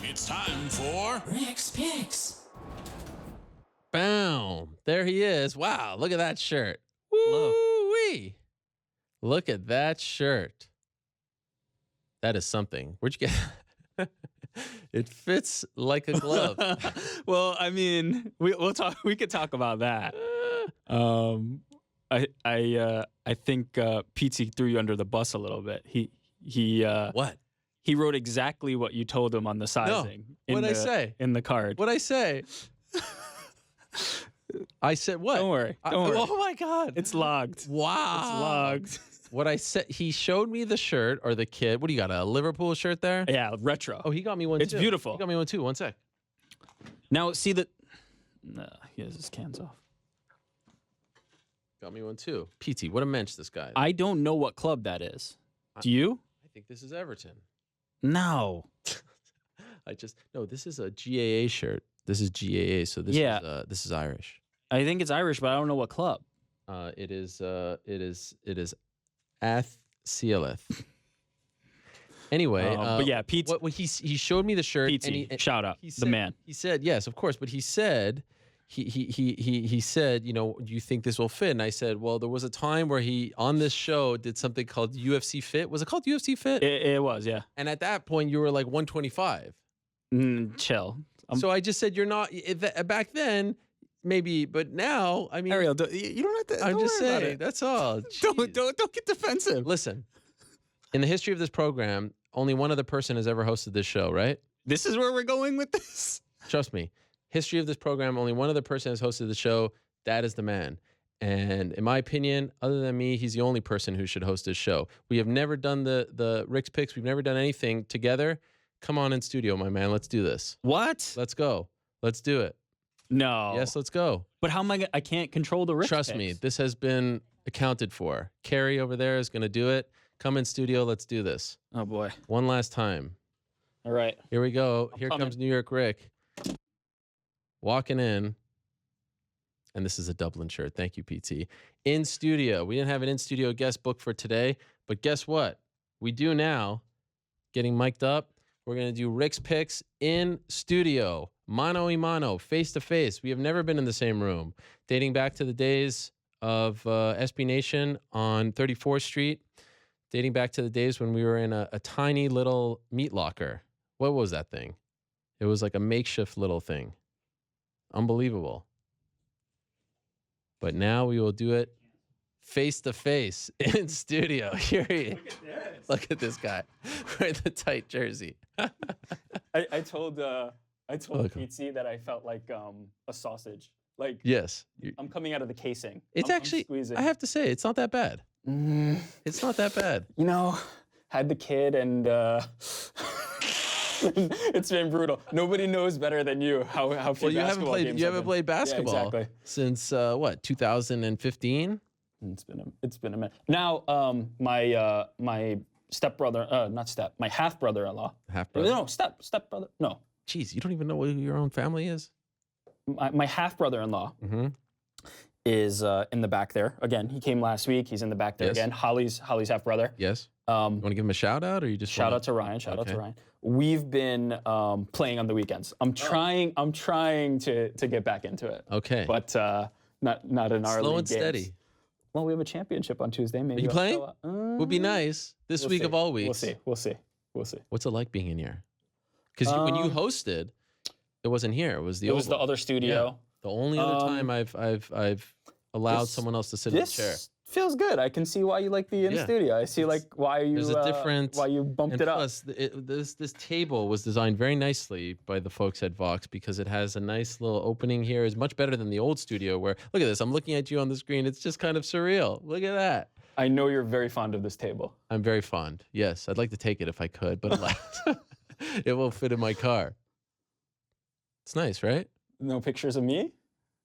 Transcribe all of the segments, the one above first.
It's time for Rick's Picks. Boom. There he is. Wow. Look at that shirt. Hello. Woo-wee. Look at that shirt. That is something. Where'd you get It fits like a glove. Well, I mean, we'll talk. We could talk about that. I think PT threw you under the bus a little bit. He What? He wrote exactly what you told him on the sizing. What'd I say? In the card. What'd I say? I said what? Don't worry. Don't worry. Oh my God. It's logged. Wow. It's logged. What I said, he showed me the shirt or the kid. What do you got? A Liverpool shirt there? Yeah, retro. Oh, he got me one It's too. beautiful. He got me one too. One sec. Now see the. No, he has his cans off. Got me one too. PT, what a mensch this guy. I don't know what club that is. Do you? I think this is Everton. No. No, this is a GAA shirt. This is GAA, so this is Irish. I think it's Irish, but I don't know what club. It is Ath Sealeth. Anyway, but yeah, Pete. What he showed me the shirt. PT, and shout out, the man. He said yes, of course, but he said he said, you know, do you think this will fit? And I said, well, there was a time where he on this show did something called UFC Fit. Was it called UFC Fit? It was, yeah. And at that point, you were like 125. Chill. So I just said you're not back then. Maybe, but now, I mean, Ariel, you don't have to. I'm don't just worry about saying. it. That's all. Don't get defensive. Listen, in the history of this program, only one other person has ever hosted this show, right? This is where we're going with this. Trust me. History of this program, only one other person has hosted the show. That is the man. And in my opinion, other than me, he's the only person who should host this show. We have never done the Rick's Picks. We've never done anything together. Come on in studio, my man. Let's do this. What? Let's go. Let's do it. No. Yes, let's go. But how am I? I can't control the Rick's Trust Picks. me, this has been accounted for. Carrie over there is going to do it. Come in studio. Let's do this. Oh boy. One last time. All right. Here we go. I'm Here coming. comes New York Rick. Walking in. And this is a Dublin shirt. Thank you, PT. In studio. We didn't have an in-studio guest book for today, but guess what? We do now. Getting mic'd up. We're going to do Rick's Picks in studio. Mano y mano, face-to-face. We have never been in the same room. Dating back to the days of SB Nation on 34th Street. Dating back to the days when we were in a tiny little meat locker. What was that thing? It was like a makeshift little thing. Unbelievable. But now we will do it face-to-face in studio. Here he is. Look at this guy wearing the tight jersey. I told PT that I felt like a sausage. Like Yes. I'm coming out of the casing. It's I'm actually, squeezing. I have to say, it's not that bad. It's not that bad. You know, had the kid and it's been brutal. Nobody knows better than you how few Well, you haven't basketball played. games You have haven't been. played basketball Yeah, exactly. since what? 2015. It's been a minute. Now, my stepbrother, my half brother-in-law. Half brother. No, stepbrother. No, Jeez, you don't even know who your own family is. my half brother-in-law Mm-hmm. is in the back there. Again, he came last week. He's in the back there Yes. again. Holly's half brother. Yes. You want to give him a shout out, or you just Shout wanna... out to Ryan. Shout out Okay. to Ryan. We've been playing on the weekends. I'm trying to get back into it. Okay. But not in our Slow league and games. steady. Well, we have a championship on Tuesday. Maybe Are you I'll playing? show up. Would be nice this We'll week see. of all weeks. We'll see. What's it like being in here? Because when you hosted, it wasn't here. It was the It was the Oval. other studio. The only other time I've allowed this- someone else to sit in the chair. This feels good. I can see why you like the in Yeah. studio. I see like why you There's a different why you bumped and it up. plus, this table was designed very nicely by the folks at Vox because it has a nice little opening here. It's much better than the old studio where, look at this, I'm looking at you on the screen. It's just kind of surreal. Look at that. I know you're very fond of this table. I'm very fond. Yes, I'd like to take it if I could, but alas, it won't fit in my car. It's nice, right? No pictures of me?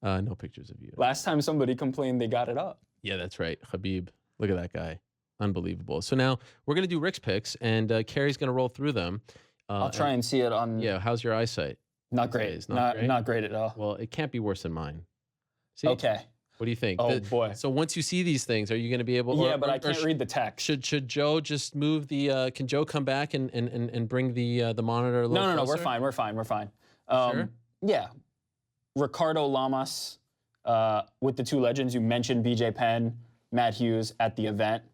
No pictures of you. Last time somebody complained they got it up. Yeah, that's right. Habib. Look at that guy. Unbelievable. So now we're going to do Rick's Picks, and Carrie's going to roll through them. I'll try and see it on. Yeah, how's your eyeyesight? Not these great. days? Not great? Not great at all. Well, it can't be worse than mine. See? Okay. What do you think? Oh, boy. So once you see these things, are you going to be able? Yeah, but I can't read the text. Should Joe just move the? Can Joe come back and bring the monitor a little No. closer? We're fine. Sure? Yeah. Ricardo Lamas with the two legends. You mentioned BJ Penn, Matt Hughes at the event.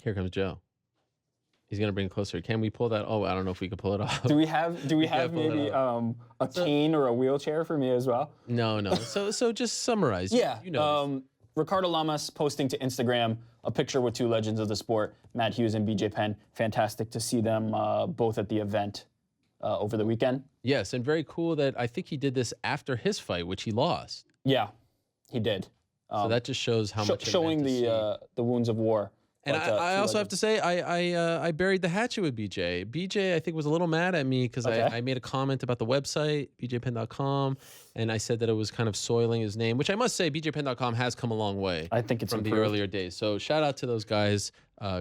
Here comes Joe. He's gonna bring it closer. Can we pull that? Oh, I don't know if we can pull it off. Do we have maybe a cane or a wheelchair for me as well? No. So just summarize. Yeah. You know. Ricardo Lamas posting to Instagram a picture with two legends of the sport, Matt Hughes and BJ Penn. Fantastic to see them both at the event over the weekend. Yes, and very cool that I think he did this after his fight, which he lost. Yeah, he did. So that just shows how much showing the wounds of war. And But, I also have to say, I buried the hatchet with BJ. BJ, I think, was a little mad at me because I made a comment about the website, bjpenn.com, and I said that it was kind of soiling his name, which I must say, bjpenn.com has come a long way. I think it's from improved. the earlier days. So shout out to those guys,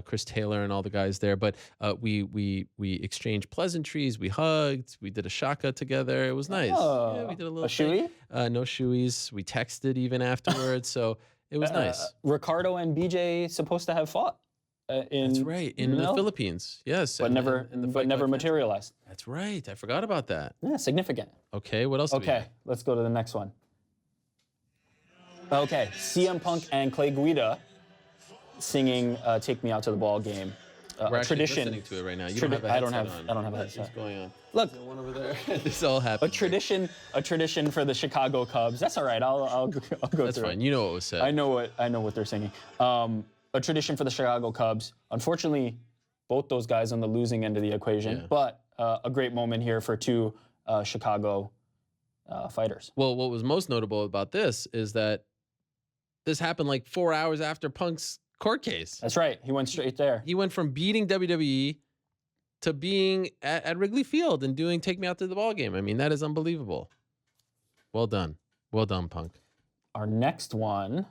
Chris Taylor and all the guys there. But we exchanged pleasantries, we hugged, we did a shaka together. It was nice. Oh, yeah, we did a little a shoey? No shoeys. We texted even afterwards. So it was nice. Ricardo and BJ supposed to have fought in That's right, in the Philippines. Yes, but and never in the fight club. materialized. That's right. I forgot about that. Yeah, significant. Okay, what else? Do we Okay, have? let's go to the next one. Okay, CM Punk and Clay Guida singing "Take Me Out to the Ball Game." We're A actually tradition. listening to it right now. You Tradi- don't have a I don't headset have- on. I don't have a What's headset. going on? Look, One over there. This all a happened. tradition for the Chicago Cubs. That's all right. I'll go That's through fine. it. You know what was said. I know what they're singing. A tradition for the Chicago Cubs. Unfortunately, both those guys on the losing end of the equation. Yeah. But a great moment here for two Chicago fighters. Well, what was most notable about this is that this happened like 4 hours after Punk's court case. That's right. He went straight there. He went from beating WWE to being at Wrigley Field and doing "Take Me Out to the Ball Game." I mean, that is unbelievable. Well done, Punk. Our next one.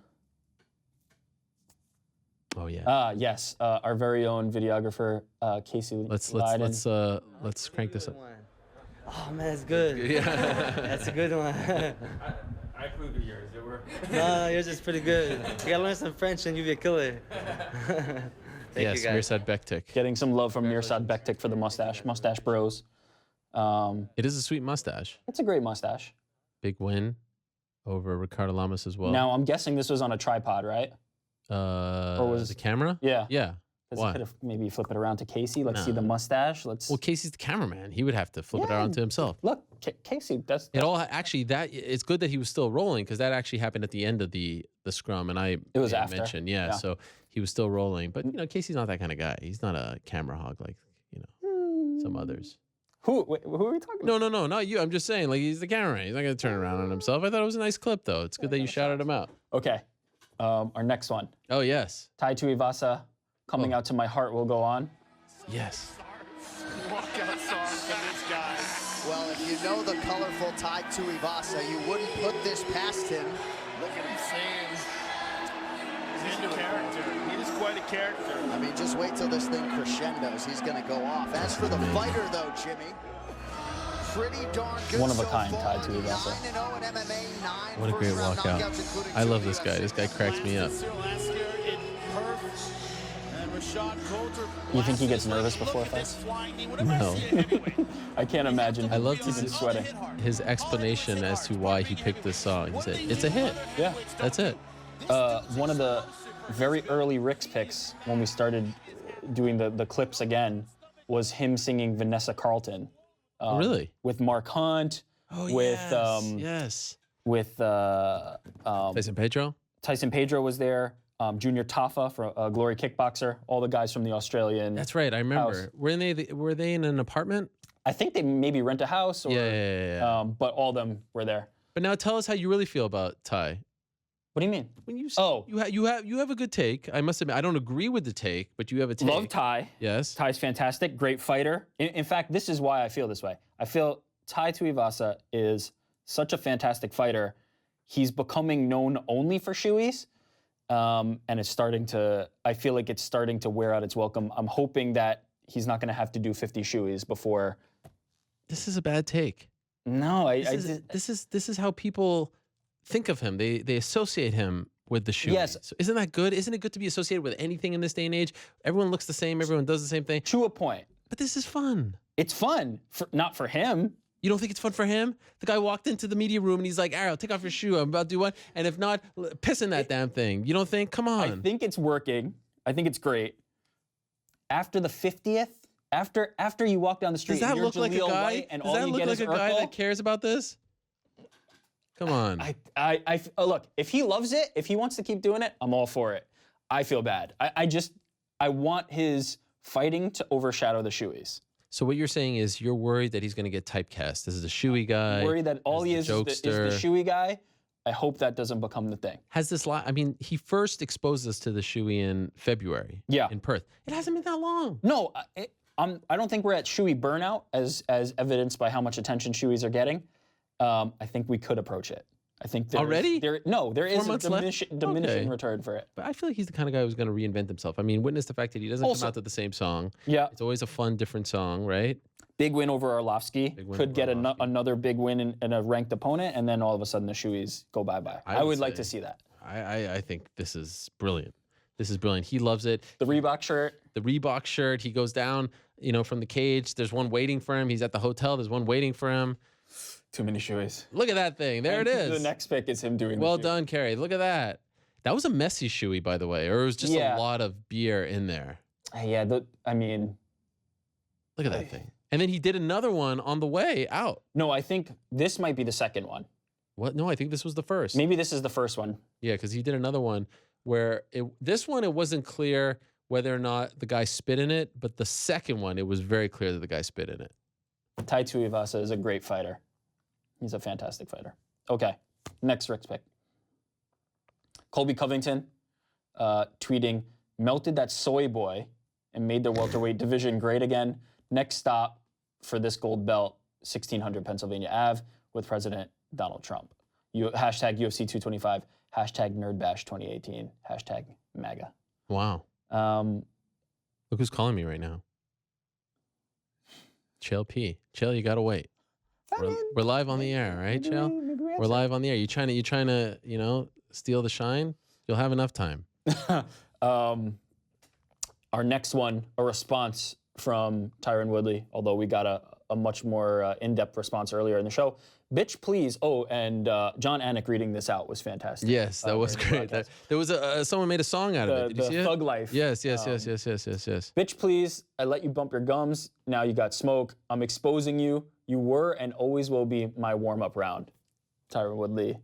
Oh yeah. Yes, our very own videographer, Casey Let's crank this up. Oh man, that's good. Yeah. That's a good one. I approved of yours. They were. No, yours is pretty good. You gotta learn some French and you'll be a killer. Thank Yes, you guys. Mirsad Bektik. Getting some love from Mirsad Bektik for the mustache bros. It is a sweet mustache. It's a great mustache. Big win over Ricardo Lamas as well. Now, I'm guessing this was on a tripod, right? or was- the camera? Yeah. Yeah. Why? Could have maybe flip it around to Casey. Let's see No. the mustache. Let's Well, Casey's the cameraman. He would have to flip it Yeah. around to himself. look, Casey. That's It all actually that it's good that he was still rolling because that actually happened at the end of the scrum, and I It was may have after. mentioned yeah, so he was still rolling. But Casey's not that kind of guy. He's not a camera hog like some others. who are we talking about? No, not you. I'm just saying like he's the cameraman. He's not gonna turn around on himself. I thought it was a nice clip though. It's good that you shouted him out. Okay. Our next one. Oh yes, Tai Tuivasa, Coming Out to My Heart Will Go On. yes. Walkout song from this guy. Well, if you know the colorful Ty Tuivasa, you wouldn't put this past him. Look at him saying. He's a character. He is quite a character. I mean, just wait till this thing crescendos. He's going to go off. As for the fighter, though, Jimmy, pretty darn good. One of a so kind, far. Ty Tuivasa. 9-0 in MMA, 9 What a great first-round walkout. knockouts, including I love two this guy. This guy UFC cracks me up. Cyril Asker in Perth. And Rashad Coulter. You think he gets Look nervous at before this fights? flying knee. What am I No. seeing anyway? I can't imagine. I love him even his- sweating. His explanation as to why he picked this song. He said, "It's a hit. Yeah. That's it." One of the very early Rick's picks when we started doing the clips again was him singing Vanessa Carlton. Really? With Mark Hunt. With yes. with Tyson Pedro. Tyson Pedro was there. Junior Tafa, for Glory Kickboxer. All the guys from the Australian. That's right. I remember. House. Were they in an apartment? I think they maybe rent a house. Or, Yeah. but all of them were there. But now tell us how you really feel about Ty. What do you mean? When you Oh. you have a good take. I must admit I don't agree with the take, but you have a take. Love Ty. Yes. Ty's fantastic, great fighter. In fact, this is why I feel this way. I feel Tai Tuivasa is such a fantastic fighter. He's becoming known only for shoeys, and it's starting to. I feel like it's starting to wear out its welcome. I'm hoping that he's not going to have to do 50 shoeys before. This is a bad take. No, This is how people think of him. They associate him with the shoe. Yes. So isn't that good? Isn't it good to be associated with anything in this day and age? Everyone looks the same. Everyone does the same thing. to a point. But this is fun. It's fun, not for him. You don't think it's fun for him? The guy walked into the media room and he's like, Ariel, take off your shoe. I'm about to do what? And if not, piss in that damn thing. You don't think? Come on. I think it's working. I think it's great. After the 50th, after you walk down the street, Does that and you're look like a Jaleel guy? White, and Does all that you look get like is a guy Urkel? that cares about this? Come on. Look, if he loves it, if he wants to keep doing it, I'm all for it. I feel bad. I want his fighting to overshadow the shoeys. So what you're saying is you're worried that he's going to get typecast. This is a shoey guy. I'm worried that all he is the jokester. shoey guy. I hope that doesn't become the thing. Has this I mean, he first exposed us to the shoey in February. Yeah. In Perth. It hasn't been that long. No, I don't think we're at shoey burnout as evidenced by how much attention shoeys are getting. I think we could approach it. I think Already? there is 4 a months left? diminishing Okay. return for it. But I feel like he's the kind of guy who's going to reinvent himself. I mean, witness the fact that he doesn't Also- come out to the same song. Yeah. It's always a fun, different song, right? Big win over Arlovsky. Big win Could over get Arlovsky. another big win in a ranked opponent, and then all of a sudden the shoeys go bye-bye. I would like say- to see that. I think this is brilliant. This is brilliant. He loves it. The Reebok shirt. The Reebok shirt. He goes down, from the cage. There's one waiting for him. He's at the hotel. There's one waiting for him. Too many shoeys. Look at that thing. There it The is. next pick is him doing Well the shoe. done, Kerry. Look at that. That was a messy shoey, by the way, or it was just Yeah. a lot of beer in there. Yeah, I mean, Look at that thing. And then he did another one on the way out. no, I think this might be the second one. What? No, I think this was the first. Maybe this is the first one. Yeah, because he did another one where this one, it wasn't clear whether or not the guy spit in it, but the second one, it was very clear that the guy spit in it. Tai Tuivasa is a great fighter. He's a fantastic fighter. Okay, next Rick's pick. Colby Covington tweeting, melted that soy boy and made the welterweight division great again. Next stop for this gold belt, 1600 Pennsylvania Ave with President Donald Trump. Hashtag UFC 225, hashtag NerdBash 2018, hashtag MAGA. Wow. Look who's calling me right now. Chael P. Chael, you gotta wait. We're live on the air, right, Chael? We're live on the air. You trying to, steal the shine? You'll have enough time. Our next one, a response from Tyron Woodley, although we got a much more in-depth response earlier in the show. Bitch, please. Oh, and John Anik reading this out was fantastic. Yes, that was during the great. broadcast. There was someone made a song out of it. Did you see it? Thug Life. Yes. Bitch, please. I let you bump your gums. Now you got smoke. I'm exposing you. You were and always will be my warm-up round. Tyron Woodley.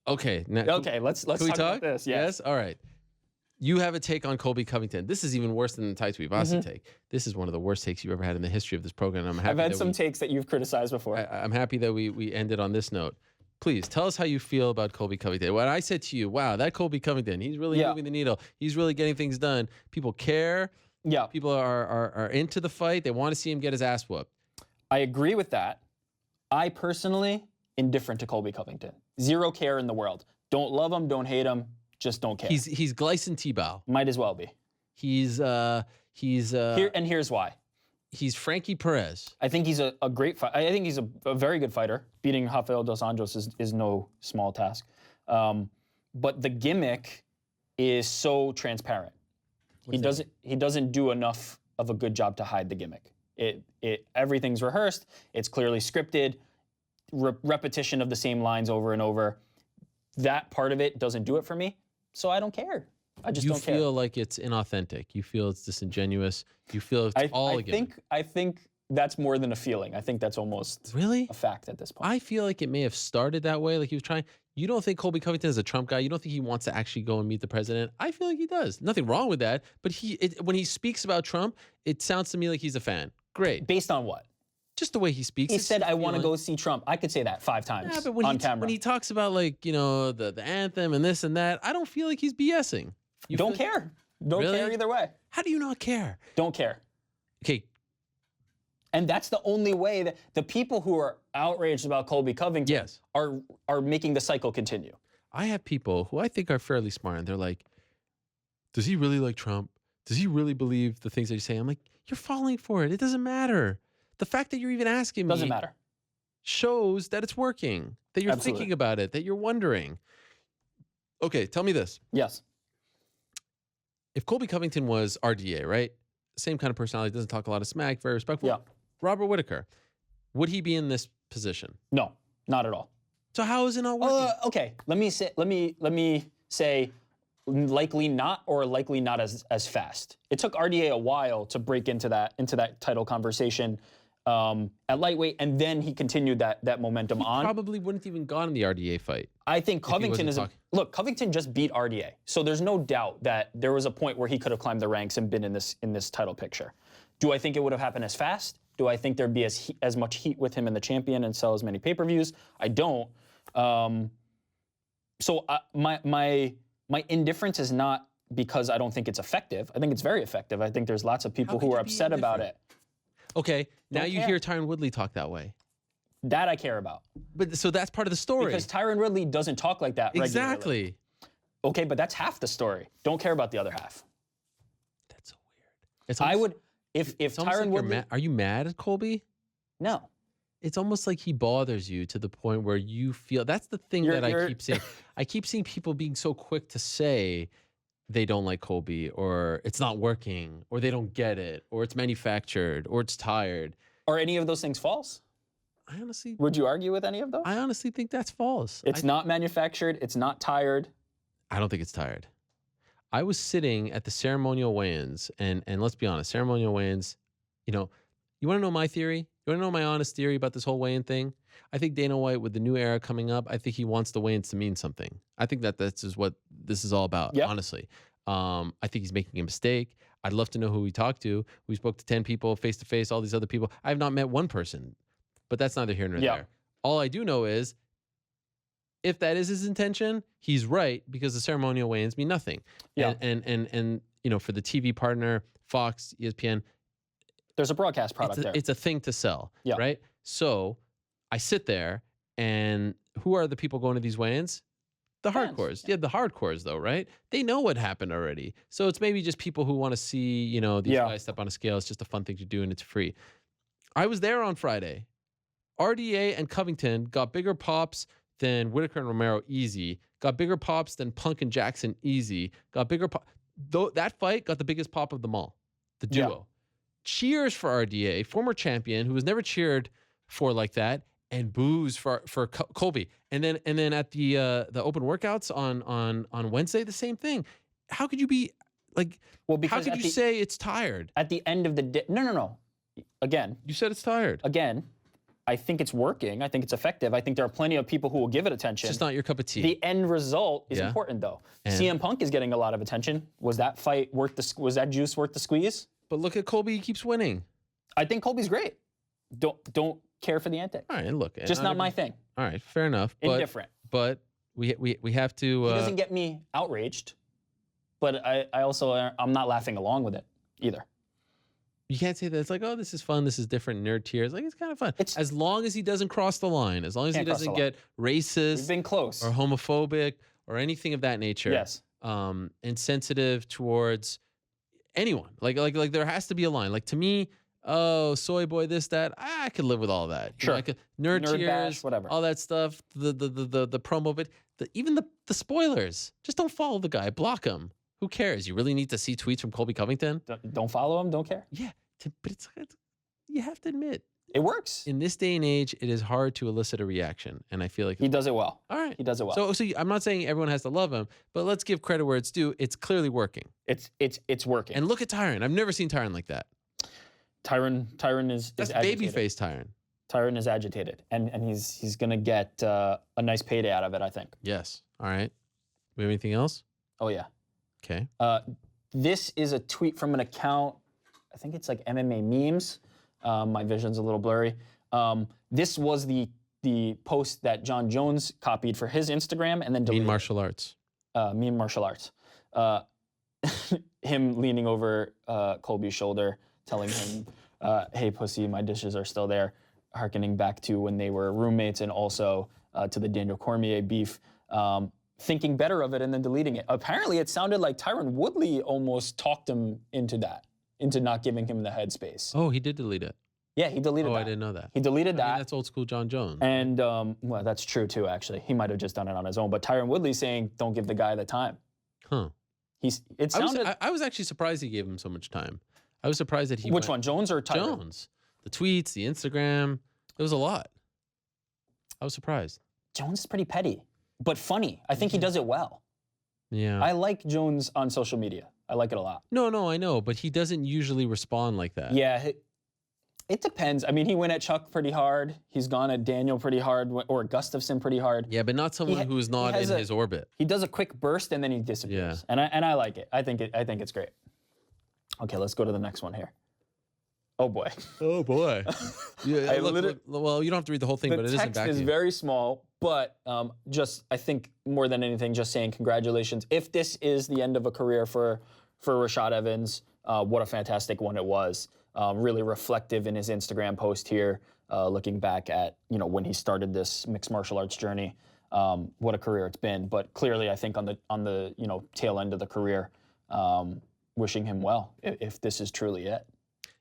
Okay. Now, Okay, let's can we talk talk about this. Yes. All right. You have a take on Colby Covington. This is even worse than the Tai Tuivasa take. This is one of the worst takes you've ever had in the history of this program. I'm happy I've had that some takes that you've criticized before. I'm happy that we ended on this note. Please tell us how you feel about Colby Covington. When I said to you, wow, that Colby Covington, he's really moving the needle. He's really getting things done. People care. Yeah. People are into the fight. They want to see him get his ass whooped. I agree with that. I personally, indifferent to Colby Covington. Zero care in the world. Don't love him, don't hate him, just don't care. He's Gleison Tebow. Might as well be. He's Here's why. He's Frankie Perez. I think he's a great fighter. I think he's a very good fighter. Beating Rafael dos Anjos is no small task. But the gimmick is so transparent. He doesn't do enough of a good job to hide the gimmick. Everything's rehearsed. It's clearly scripted. Repetition of the same lines over and over. That part of it doesn't do it for me. So I don't care. I just don't care. You feel like it's inauthentic. You feel it's disingenuous. You feel it's all a gimmick. I think that's more than a feeling. I think that's almost Really? a fact at this point. I feel like it may have started that way. Like he was trying. You don't think Colby Covington is a Trump guy? You don't think he wants to actually go and meet the president? I feel like he does. Nothing wrong with that. But when he speaks about Trump, it sounds to me like he's a fan. Great. Based on what? Just the way he speaks. He It's said, just I want to feeling. go see Trump. I could say that 5 times Yeah, but on camera. when he talks about the anthem and this and that, I don't feel like he's BSing. You don't feel- care. Don't Really? care either way. How do you not care? Don't care. Okay, And that's the only way that the people who are outraged about Colby Covington Yes. are making the cycle continue. I have people who I think are fairly smart, and they're like, does he really like Trump? Does he really believe the things that he's saying? I'm like, you're falling for it. It doesn't matter. The fact that you're even asking me Doesn't matter. shows that it's working, that you're Absolutely. thinking about it, that you're wondering. Okay, tell me this. Yes. If Colby Covington was RDA, right? Same kind of personality, doesn't talk a lot of smack, very respectful. Yeah. Robert Whitaker, would he be in this position? No, not at all. So how is it not working? Okay. Let me say likely not, or likely not as fast. It took RDA a while to break into that title conversation at lightweight, and then he continued that momentum on. Probably wouldn't even gone in the RDA fight. I think Covington wasn't look, Covington just beat RDA. So there's no doubt that there was a point where he could have climbed the ranks and been in this title picture. Do I think it would have happened as fast? Do I think there'd be as much heat with him in the champion and sell as many pay-per-views? I don't. So my indifference is not because I don't think it's effective. I think it's very effective. I think there's lots of people who are upset about it. Okay, now Don't you care. hear Tyron Woodley talk that way. That I care about. But so that's part of the story. Because Tyron Woodley doesn't talk like that regularly. Exactly. Okay, but that's half the story. Don't care about the other half. That's so weird. It's I almost- would, if it's almost Tyron like you're Woodley, are you mad at Colby? no. It's almost like he bothers you to the point where you feel, that's the thing that I keep seeing. I keep seeing people being so quick to say they don't like Colby, or it's not working, or they don't get it, or it's manufactured, or it's tired. Are any of those things false? I honestly Would you argue with any of those? think that's false. It's not manufactured. It's not tired. I don't think it's tired. I was sitting at the ceremonial weigh-ins, and let's be honest, ceremonial weigh-ins, you know, you want to know my theory? You want to know my honest theory about this whole weigh-in thing? I think Dana White, with the new era coming up, I think he wants the weigh-ins to mean something. I think that this is what this is all about, Yep. honestly. I think he's making a mistake. I'd love to know who he talked to. We spoke to 10 people face-to-face, all these other people. I have not met one person, but that's neither here nor there. All I do know is, if that is his intention, he's right, because the ceremonial weigh-ins mean nothing. Yeah. And you know, for the TV partner, Fox, ESPN, There's a broadcast product there. it's a thing to sell, Yeah. right? So I sit there, and who are the people going to these weigh-ins? The Fans, hardcores. Yeah, the hardcores, though, right? They know what happened already. So it's maybe just people who want to see, you know, these guys step on a scale. It's just a fun thing to do, and it's free. I was there on Friday. RDA and Covington got bigger pops than Whitaker and Romero, easy. Got bigger pops than Punk and Jackson, easy. Got bigger pop. Though that fight got the biggest pop of them all, the duo. Yeah. Cheers for RDA, former champion who was never cheered for like that, and boos for Colby. And then at the open workouts on Wednesday, the same thing. How could you be like? Well, how because could you say it's tired? at the end of the day, no. Again, You said it's tired. I think it's working. I think it's effective. I think there are plenty of people who will give it attention. It's just not your cup of tea. The end result is Yeah. important, though. And- CM Punk is getting a lot of attention. Was that fight worth was that juice worth the squeeze? But look at Colby, he keeps winning. I think Colby's great. Don't care for the antics. All right, look. Just not my thing. All right, fair enough. But, Indifferent. But we have to. He doesn't get me outraged, but I also I'm not laughing along with it either. You can't say that it's like, oh, this is fun, this is different, nerd tears. Like, it's kind of fun. It's- as long as he doesn't cross the line, as long as he Can't cross doesn't the line. get racist We've been close. or homophobic or anything of that nature. Yes. Insensitive towards anyone. Like there has to be a line. Like, to me, oh, soy boy, this, that, I could live with all that. You know, Sure. I could, nerd Nerd tears, bash, whatever. all that stuff, the promo of it, even the spoilers. Just don't follow the guy, block him. Who cares? You really need to see tweets from Colby Covington? Don't follow him. Don't care. Yeah, but it's you have to admit, It works. in this day and age, it is hard to elicit a reaction, and I feel like He does it well. all right. He does it well. So I'm not saying everyone has to love him, but let's give credit where it's due. It's clearly working. It's working. And look at Tyron. I've never seen Tyron like that. Tyron is That's agitated. babyface Tyron. Tyron is agitated, and he's gonna get a nice payday out of it, I think. Yes. All right. We have anything else? Oh yeah. Okay. This is a tweet from an account. I think it's like MMA memes. My vision's a little blurry. This was the post that John Jones copied for his Instagram and then deleted. Mean martial arts. Meme martial arts. Him leaning over Colby's shoulder, telling him, "Hey, pussy, my dishes are still there," hearkening back to when they were roommates, and also to the Daniel Cormier beef. Thinking better of it and then deleting it. Apparently, it sounded like Tyron Woodley almost talked him into not giving him the headspace. Oh, he did delete it. Yeah, he deleted Oh, that. I didn't know that. He deleted I mean, that. that's old school John Jones. And, well, that's true too, actually. He might have just done it on his own. But Tyron Woodley saying, don't give the guy the time. Huh. It sounded... I was actually surprised he gave him so much time. I was surprised that he Which one, Jones or Tyron? Jones. The tweets, the Instagram. It was a lot. I was surprised. Jones is pretty petty, but funny. I think he does it well. Yeah. I like Jones on social media. I like it a lot. No, I know, but he doesn't usually respond like that. Yeah, it depends. I mean, he went at Chuck pretty hard. He's gone at Daniel pretty hard, or Gustafsson pretty hard. Yeah, but not someone who is not in his orbit. He does a quick burst and then he disappears. Yeah. And I like it. I think it's great. Okay, let's go to the next one here. Oh boy. Oh boy. Yeah, well, you don't have to read the whole thing, but it isn't back to you. The text is very small, but just I think more than anything, just saying congratulations. If this is the end of a career for Rashad Evans, what a fantastic one it was. Really reflective in his Instagram post here, looking back at when he started this mixed martial arts journey. What a career it's been. But clearly, I think on the tail end of the career, wishing him well if this is truly it.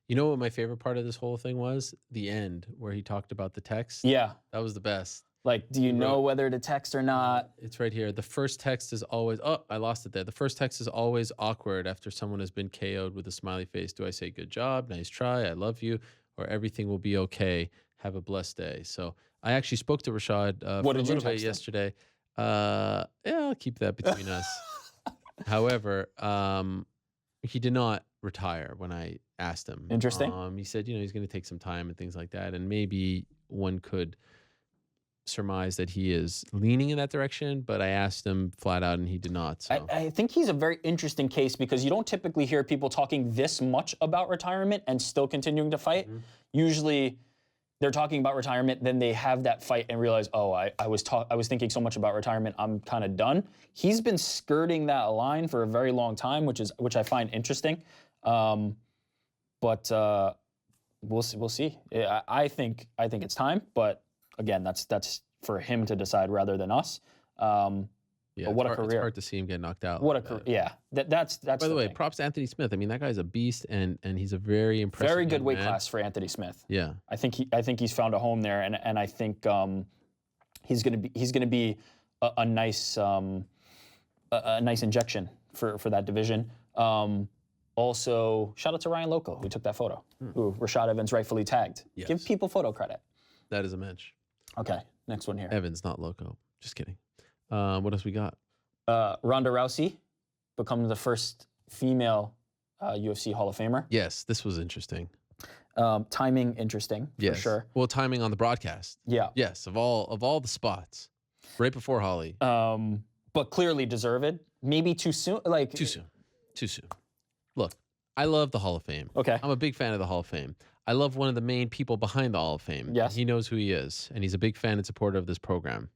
You know what my favorite part of this whole thing was? The end, where he talked about the text. Yeah. That was the best. Like, do you know whether to text or not? It's right here. The first text is always, oh, I lost it there. The first text is always awkward after someone has been KO'd with a smiley face. Do I say good job, nice try, I love you, or everything will be okay, have a blessed day? So I actually spoke to Rashad for a little bit yesterday. Yeah, I'll keep that between us. However, he did not retire when I asked him. Interesting. He said, he's going to take some time and things like that. And maybe one could surmise that he is leaning in that direction, but I asked him flat out and he did not. So. I think he's a very interesting case because you don't typically hear people talking this much about retirement and still continuing to fight. Mm-hmm. Usually they're talking about retirement, then they have that fight and realize, oh, I was thinking so much about retirement, I'm kind of done. He's been skirting that line for a very long time, which I find interesting. But we'll see. I think it's time, but again, that's for him to decide rather than us. But what a career! It's hard to see him get knocked out. What a career! Yeah, that's. By the way, props to Anthony Smith. I mean, that guy's a beast, and he's a very impressive. Very good weight class for Anthony Smith. Yeah, I think he's found a home there, and I think he's gonna be a nice injection for that division. Also, shout out to Ryan Loco who took that photo, who Rashad Evans rightfully tagged. Yes. Give people photo credit. That is a mensch. Okay, next one here. Evans, not Loco. Just kidding. What else we got? Ronda Rousey becomes the first female UFC Hall of Famer. Yes, this was interesting. Timing interesting, for sure. Well, timing on the broadcast. Yeah. Yes, of all the spots, right before Holly. But clearly deserved. Maybe too soon. Too soon. Look, I love the Hall of Fame. Okay. I'm a big fan of the Hall of Fame. I love one of the main people behind the Hall of Fame. Yes. He knows who he is, and he's a big fan and supporter of this program.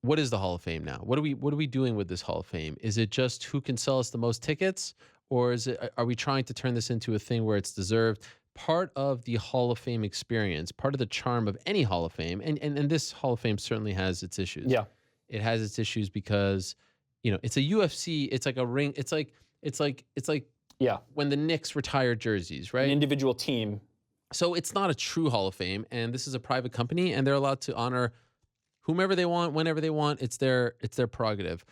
What is the Hall of Fame now? What are we doing with this Hall of Fame? Is it just who can sell us the most tickets, or are we trying to turn this into a thing where it's deserved? Part of the Hall of Fame experience, part of the charm of any Hall of Fame, and this Hall of Fame certainly has its issues. Yeah. It has its issues because, it's a UFC, it's like a ring, it's like when the Knicks retired jerseys, right? An individual team. So it's not a true Hall of Fame, and this is a private company, and they're allowed to honor whomever they want, whenever they want. It's their prerogative.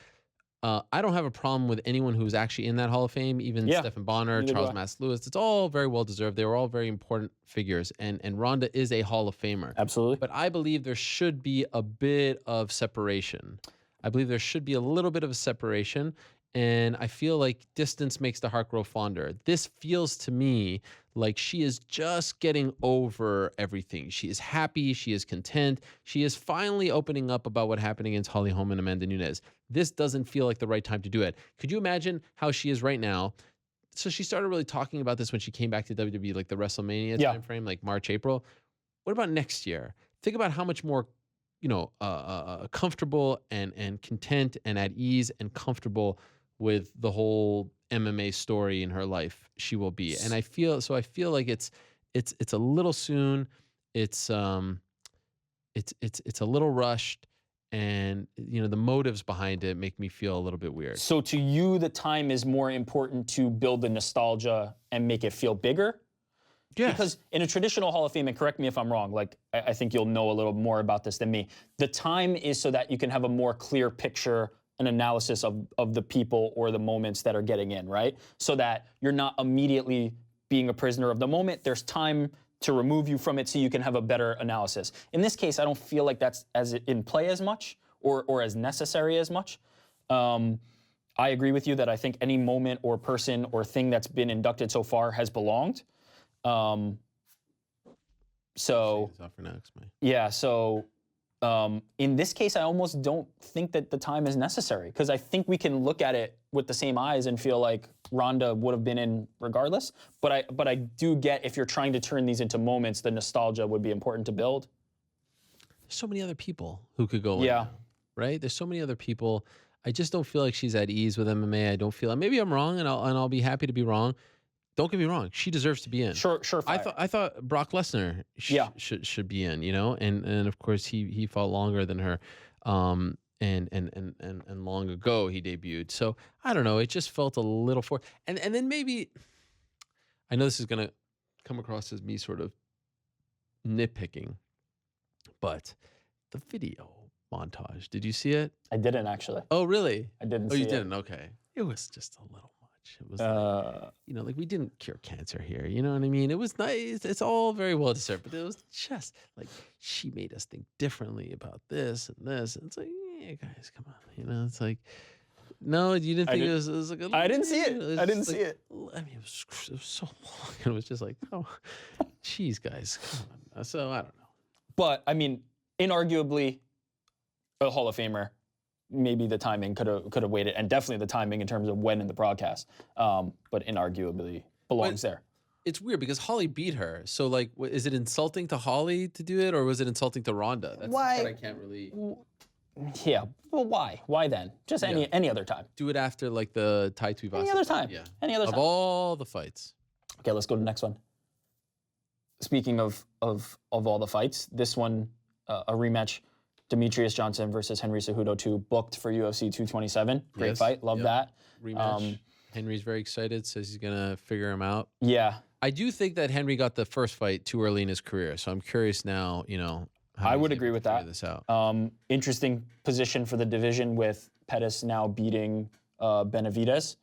I don't have a problem with anyone who's actually in that Hall of Fame, even Stephen Bonner, Charles Mass Lewis. It's all very well deserved. They were all very important figures, and Ronda is a Hall of Famer. Absolutely. But I believe there should be a bit of separation. I believe there should be a little bit of a separation, and I feel like distance makes the heart grow fonder. This feels to me like she is just getting over everything. She is happy. She is content. She is finally opening up about what happened against Holly Holm and Amanda Nunes. This doesn't feel like the right time to do it. Could you imagine how she is right now? So she started really talking about this when she came back to WWE, like the WrestleMania timeframe, like March, April. What about next year? Think about how much more, comfortable and content and at ease and comfortable with the whole MMA story in her life she will be. And I feel like it's a little soon. It's a little rushed, and the motives behind it make me feel a little bit weird. So to you, the time is more important to build the nostalgia and make it feel bigger? Yes. Because in a traditional Hall of Fame, and correct me if I'm wrong, like I think you'll know a little more about this than me, the time is so that you can have a more clear picture, an analysis of the people or the moments that are getting in, right? So that you're not immediately being a prisoner of the moment. There's time to remove you from it so you can have a better analysis. In this case, I don't feel like that's as in play as much or as necessary as much. I agree with you that I think any moment or person or thing that's been inducted so far has belonged. So in this case, I almost don't think that the time is necessary because I think we can look at it with the same eyes and feel like Ronda would have been in regardless. But I do get if you're trying to turn these into moments, the nostalgia would be important to build. There's so many other people who could go in Yeah. now, right? There's so many other people. I just don't feel like she's at ease with MMA. I don't feel. Maybe I'm wrong, and I'll be happy to be wrong. Don't get me wrong; she deserves to be in. Sure. I thought Brock Lesnar should be in. You know, and of course he fought longer than her, and long ago he debuted. So I don't know. It just felt a little forced. And then maybe I know this is gonna come across as me sort of nitpicking, but the video montage. Did you see it? I didn't actually. Oh, really? I didn't. Oh, see you it. didn't. Okay. It was just a little much. It was, like we didn't cure cancer here. You know what I mean? It was nice. It's all very well deserved, but it was just like she made us think differently about this and this. And it's like, yeah, guys, come on. You know, it's like, no, you didn't think it was like I didn't see it. I didn't see it. I mean, it was so long. It was just like, oh, geez, guys, come on. So I don't know. But I mean, inarguably, a Hall of Famer. Maybe the timing could have waited, and definitely the timing in terms of when in the broadcast. But inarguably belongs there. It's weird because Holly beat her. So like, is it insulting to Holly to do it, or was it insulting to Ronda? That's Why? what I can't really. Yeah. Well, why? Why then? Just any other time. Do it after like the Tai Tuivasa. Any other time. Yeah. Any other time. Of all the fights. Okay, let's go to the next one. Speaking of all the fights, this one a rematch. Demetrius Johnson versus Henry Cejudo 2 booked for UFC 227. Great fight. Love that. Rematch. Henry's very excited, says he's going to figure him out. Yeah. I do think that Henry got the first fight too early in his career, so I'm curious now, how I would he's agree able with to that. figure this out. Interesting position for the division with Pettis now beating Benavidez.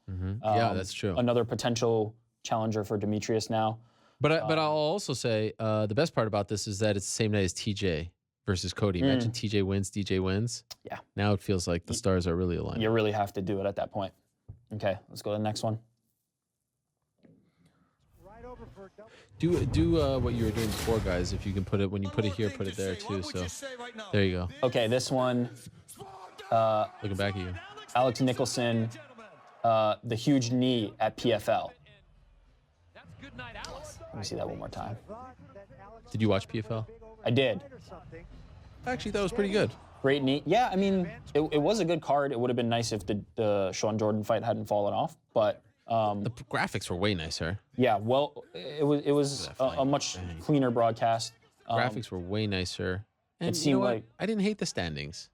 Yeah, that's true. Another potential challenger for Demetrius now. But I'll also say the best part about this is that it's the same night as TJ versus Cody. Imagine TJ wins, DJ wins. Yeah. Now it feels like the stars are really aligned. You really have to do it at that point. Okay, let's go to the next one. Do what you were doing before, guys. If you can put it, when you put it here, put it there too. So there you go. Okay, this one. Looking back at you. Alex Nicholson, the huge knee at PFL. Let me see that one more time. Did you watch PFL? I did. Actually, that was pretty good. Great knee. Yeah, I mean, it was a good card. It would have been nice if the Sean Jordan fight hadn't fallen off, but the graphics were way nicer. Yeah, well, it was a much cleaner broadcast. Graphics were way nicer. And it seemed like I didn't hate the standings.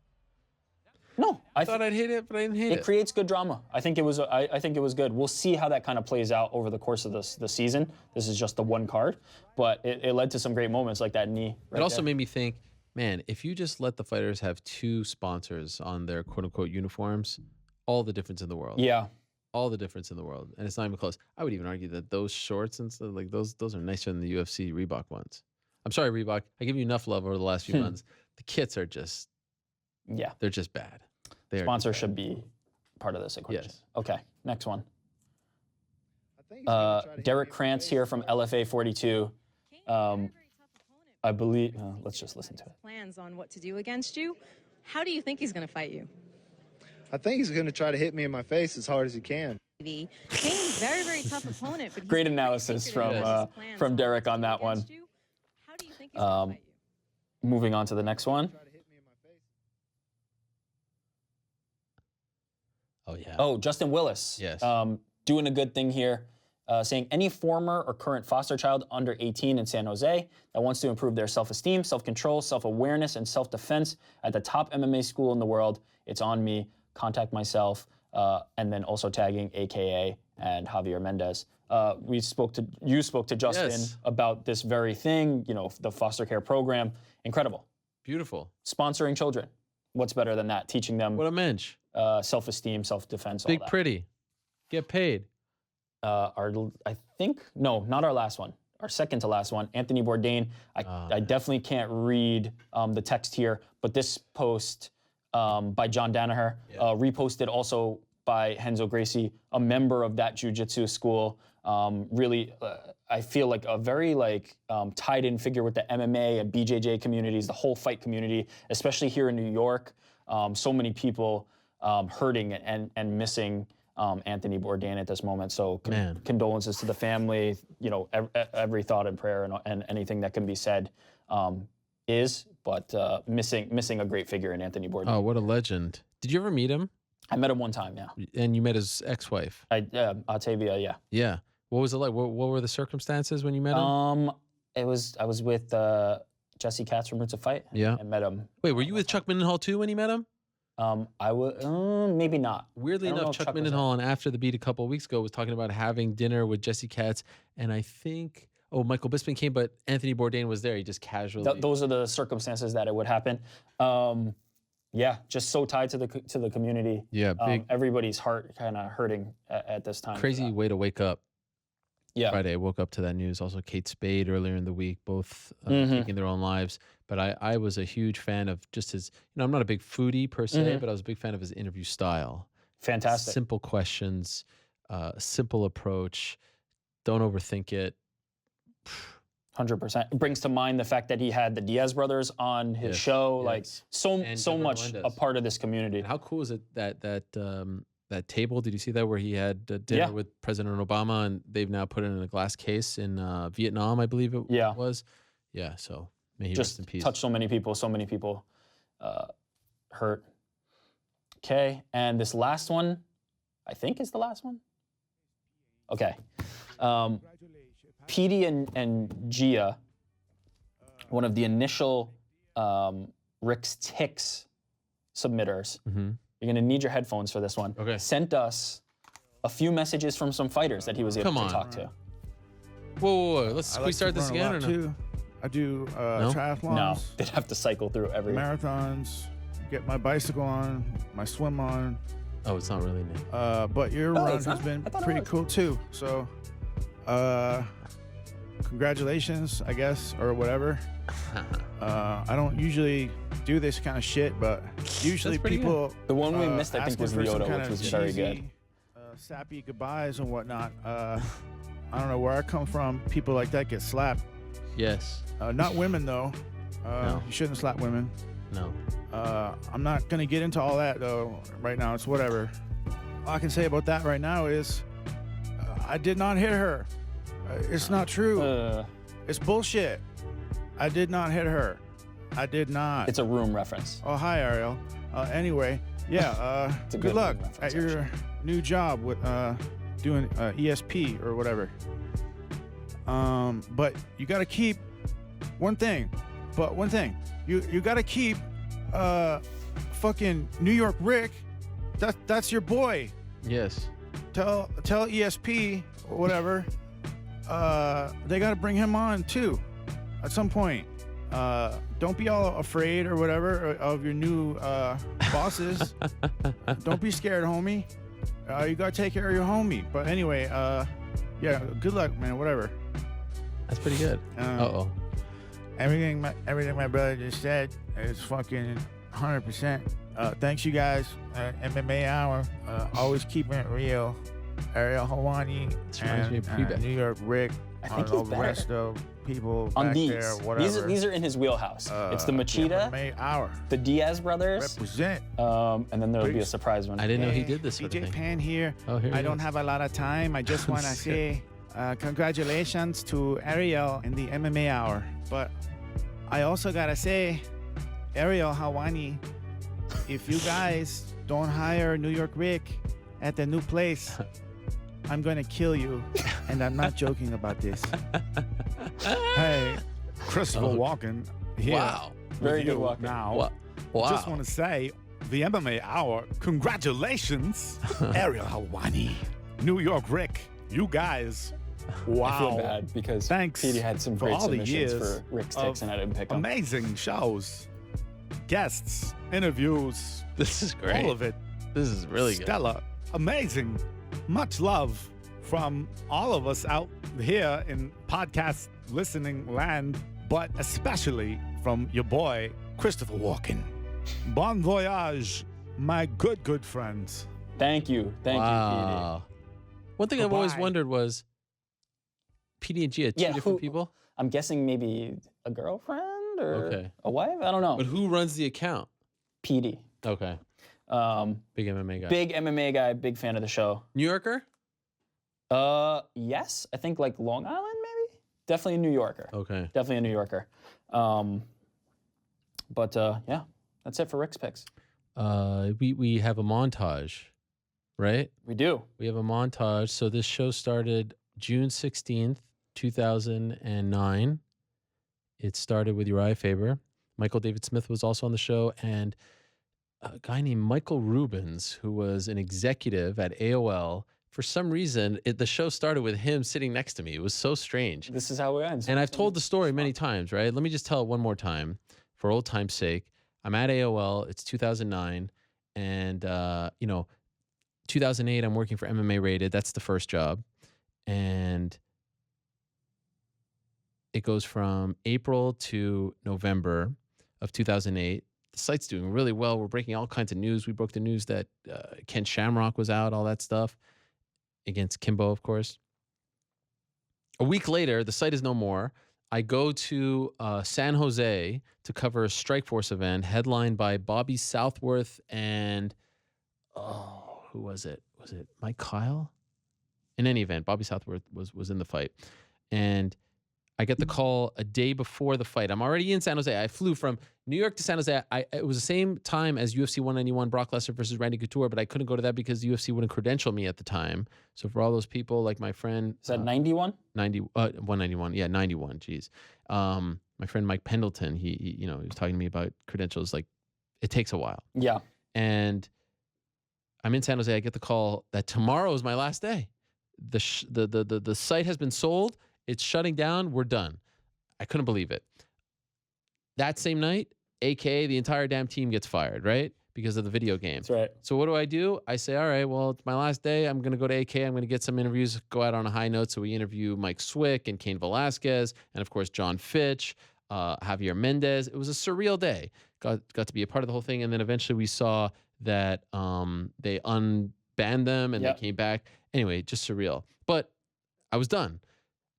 No, I thought I'd hate it, but I didn't hate it. It creates good drama. I think it was. I think it was good. We'll see how that kind of plays out over the course of the season. This is just the one card, but it led to some great moments like that knee. It also made me think, man, if you just let the fighters have 2 sponsors on their quote unquote uniforms, all the difference in the world. Yeah. All the difference in the world, and it's not even close. I would even argue that those shorts and stuff like those are nicer than the UFC Reebok ones. I'm sorry, Reebok. I give you enough love over the last few months. The kits are just, they're just bad. Sponsor should be part of this equation. Yes. Okay, next one. Derek Krantz here from LFA 42. I believe. Let's just listen to it. Plans on what to do against you. How do you think he's going to fight you? I think he's going to try to hit me in my face as hard as he can. Very, very tough opponent. But great analysis from Derek on that one. How do you think he's going to fight you? Moving on to the next one. Oh, yeah. Oh, Justin Willis. Yes. Doing a good thing here. Saying any former or current foster child under 18 in San Jose that wants to improve their self-esteem, self-control, self-awareness, and self-defense at the top MMA school in the world, it's on me. Contact myself. And then also tagging AKA and Javier Mendez. you spoke to Justin Yes. about this very thing. You know, the foster care program, incredible. Beautiful. Sponsoring children, what's better than that? Teaching them What a mensch. self-esteem, self-defense, all Big that. pretty. Get paid. I think no, not our last one. Our second to last one, Anthony Bourdain. I definitely can't read the text here, but this post by John Danaher, reposted also by Renzo Gracie, a member of that jiu-jitsu school. Really, I feel like a very tied-in figure with the MMA and BJJ communities, the whole fight community, especially here in New York. So many people hurting and missing Anthony Bourdain at this moment. So condolences to the family. You know, every thought and prayer and anything that can be said but missing a great figure in Anthony Bourdain. Oh, what a legend. Did you ever meet him? I met him one time, yeah. And you met his ex-wife? Octavia, yeah. Yeah. What was it like? What were the circumstances when you met him? I was with Jesse Katz from Roots of Fight. Yeah. I met him. Wait, were you with Chuck Mindenhall too when you met him? I would maybe not. Weirdly enough, Chuck Mindenhall on After the Beat a couple of weeks ago was talking about having dinner with Jesse Katz, and I think Michael Bisping came, but Anthony Bourdain was there. He just casually. Those are the circumstances that it would happen. Yeah, just so tied to the community. Yeah, big. Everybody's heart kind of hurting at this time. Crazy way to wake up. Yeah. Friday, I woke up to that news. Also, Kate Spade earlier in the week, both taking their own lives. But I was a huge fan of just his, I'm not a big foodie per se, but I was a big fan of his interview style. Fantastic. Simple questions, simple approach. Don't overthink it. 100%. It brings to mind the fact that he had the Diaz brothers on his show. Like so much a part of this community. And how cool is it that table? Did you see that where he had dinner with President Obama, and they've now put it in a glass case in Vietnam, I believe it was. Yeah. So may he rest in peace. Touched so many people. So many people hurt. Okay, and this last one, I think is the last one. Okay. Petey and Gia, one of the initial Rick's Ticks submitters, you're going to need your headphones for this one, sent us a few messages from some fighters that he was able to talk to. Whoa. Can we start this again or no? I do triathlons. No, they'd have to cycle through every marathons, get my bicycle on, my swim on. Oh, it's not really new. But your run has been pretty cool too. So, congratulations, I guess, or whatever. I don't usually do this kind of shit, but usually people. The one we missed, I think, was Lyoto, which was very good. Sappy goodbyes and whatnot. I don't know where I come from. People like that get slapped. Yes. Not women though. No. You shouldn't slap women. No. I'm not gonna get into all that though. Right now, it's whatever. All I can say about that right now is, I did not hit her. It's not true. It's bullshit. I did not hit her. I did not. It's a Room reference. Oh, hi, Ariel. Anyway, yeah, good luck at your new job with doing ESP or whatever. But you got to keep one thing. You got to keep fucking New York Rick. That's your boy. Yes. Tell ESP or whatever. They got to bring him on too at some point. Don't be all afraid or whatever of your new bosses. Don't be scared, homie. You got to take care of your homie. But anyway, yeah, good luck, man, whatever. That's pretty good. Everything my brother just said is fucking 100%. Thanks, you guys. MMA Hour, always keeping it real. Ariel Helwani and New York Rick. I think all he's the rest of people on back these. there, whatever. These are in his wheelhouse. It's the Machida, MMA Hour. the Diaz brothers, Represent. And then there'll be a surprise one. I didn't know he did this sort of DJ thing. Pan here. Oh, here I he don't is. have a lot of time. I just want to say congratulations to Ariel in the MMA Hour. But I also got to say, Ariel Helwani, if you guys don't hire New York Rick at the new place, I'm going to kill you. And I'm not joking about this. Hey, Christopher Walken here. Wow. Very good you walk. now. Wow. Just want to say, the MMA Hour, congratulations, Ariel Helwani, New York Rick, you guys, wow. I feel bad because Thanks Petey had some for great all the submissions years for Rick Sticks, and I didn't pick them. amazing shows, guests, interviews, This is great. all of it. This is really good. Stellar, amazing. Much love from all of us out here in podcast listening land, but especially from your boy, Christopher Walken. Bon voyage, my good friends. Thank you. Thank you, One thing I've always Bye-bye. wondered was PD and G had two Yeah, different who- people. Petey. I'm guessing maybe a girlfriend or Okay. a wife? I don't know. But who runs the account? Petey. Okay. Big MMA guy. Big MMA guy, big fan of the show. New Yorker? Yes, I think like Long Island, maybe. Definitely a New Yorker. Okay. Definitely a New Yorker. But yeah, that's it for Rick's picks. We have a montage, right? We do. We have a montage. So this show started June 16th, 2009. It started with Uriah Faber. Michael David Smith was also on the show, and a guy named Michael Rubens, who was an executive at AOL. For some reason, the show started with him sitting next to me. It was so strange. This is how it ends. And I've told the story many times, right? Let me just tell it one more time for old time's sake. I'm at AOL. It's 2009. And, 2008, I'm working for MMA Rated. That's the first job. And it goes from April to November of 2008. The site's doing really well. We're breaking all kinds of news. We broke the news that Ken Shamrock was out, all that stuff, against Kimbo, of course. A week later, the site is no more. I go to San Jose to cover a Strikeforce event headlined by Bobby Southworth and, who was it? Was it Mike Kyle? In any event, Bobby Southworth was in the fight. And I get the call a day before the fight. I'm already in San Jose. I flew from New York to San Jose. It was the same time as UFC 191, Brock Lesnar versus Randy Couture, but I couldn't go to that because the UFC wouldn't credential me at the time. So for all those people, like my friend... Is that 91? 191. Yeah, 91. Geez. My friend Mike Pendleton, he was talking to me about credentials. Like, it takes a while. Yeah. And I'm in San Jose. I get the call that tomorrow is my last day. The site has been sold. It's shutting down. We're done. I couldn't believe it. That same night, AKA the entire damn team gets fired, right? Because of the video game. That's right. So what do? I say, all right, well, it's my last day. I'm going to go to AK. I'm going to get some interviews, go out on a high note. So we interview Mike Swick and Cain Velasquez and, of course, John Fitch, Javier Mendez. It was a surreal day. Got to be a part of the whole thing. And then eventually we saw that they unbanned them and they came back. Anyway, just surreal. But I was done.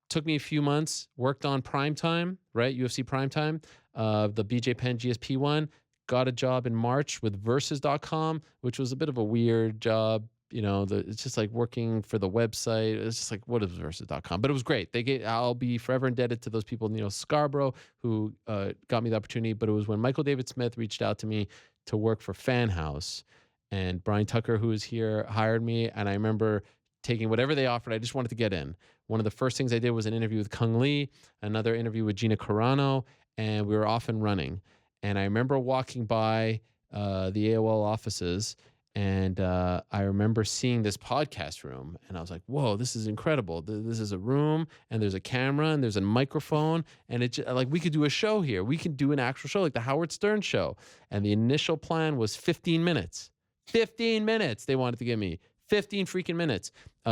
Took me a few months, worked on Primetime, right? UFC Primetime, the BJ Penn GSP one. Got a job in March with Versus.com, which was a bit of a weird job. It's just like working for the website. It's just like, what is Versus.com? But it was great. I'll be forever indebted to those people, Scarborough, who got me the opportunity. But it was when Michael David Smith reached out to me to work for Fan House. And Brian Tucker, who was here, hired me. And I remember taking whatever they offered. I just wanted to get in. One of the first things I did was an interview with Kung Lee, another interview with Gina Carano, and we were off and running. And I remember walking by the AOL offices, and I remember seeing this podcast room, and I was like, whoa, this is incredible. This is a room, and there's a camera, and there's a microphone, and it's like we could do a show here. We could do an actual show, like the Howard Stern show. And the initial plan was 15 minutes. 15 minutes they wanted to give me. 15 freaking minutes.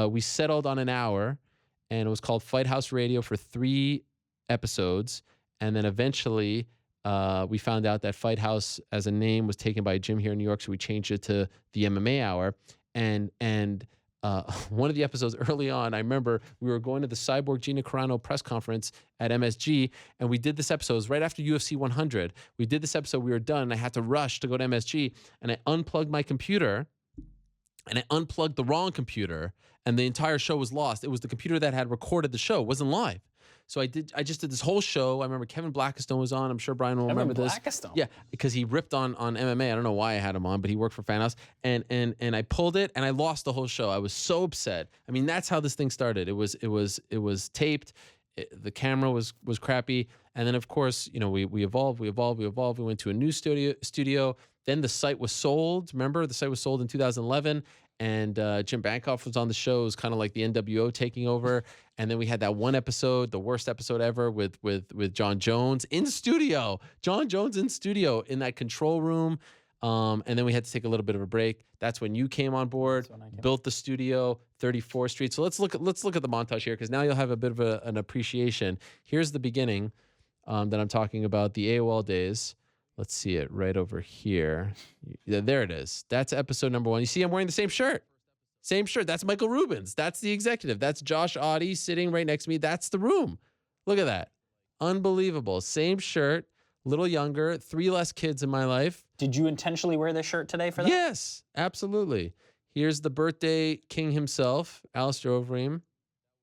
We settled on an hour, and it was called Fight House Radio for 3 episodes. And then eventually we found out that Fight House as a name was taken by a gym here in New York, so we changed it to the MMA Hour. And one of the episodes early on, I remember we were going to the Cyborg Gina Carano press conference at MSG, and we did this episode. It was right after UFC 100. We did this episode. We were done, and I had to rush to go to MSG, and I unplugged my computer, and I unplugged the wrong computer, and the entire show was lost. It was the computer that had recorded the show. It wasn't live. So I just did this whole show. I remember Kevin Blackistone was on. I'm sure Brian will remember this. Blackistone? Yeah, because he ripped on MMA. I don't know why I had him on, but he worked for Fan House. And I pulled it, and I lost the whole show. I was so upset. I mean, that's how this thing started. It was taped. The camera was crappy. And then, of course, we evolved. We went to a new studio. Then the site was sold. Remember, the site was sold in 2011. and Jim Bankoff was on the show. It was kind of like the NWO taking over. And then we had that one episode, the worst episode ever, with John Jones in studio. John Jones in studio in that control room. And then we had to take a little bit of a break. That's when you came on board, built the studio, 34th Street. So let's look at the montage here, because now you'll have a bit of an appreciation. Here's the beginning that I'm talking about, the AOL days. Let's see it right over here. Yeah, there it is. That's episode number 1. You see I'm wearing the same shirt. Same shirt. That's Michael Rubens. That's the executive. That's Josh Audie sitting right next to me. That's the room. Look at that. Unbelievable. Same shirt, little younger, 3 less kids in my life. Did you intentionally wear this shirt today for that? Yes, absolutely. Here's the birthday king himself, Alistair Overeem.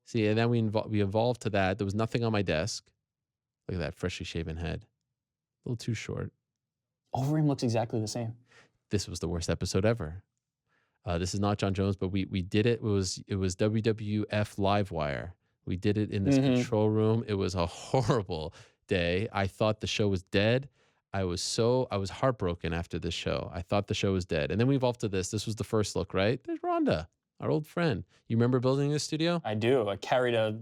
See, and then we evolved to that. There was nothing on my desk. Look at that freshly shaven head. A little too short. Overeem looks exactly the same. This was the worst episode ever. This is not John Jones, but we did it. It was WWF Livewire. We did it in this control room. It was a horrible day. I thought the show was dead. I was heartbroken after this show. I thought the show was dead. And then we evolved to this. This was the first look, right? There's Rhonda, our old friend. You remember building this studio? I do. I carried a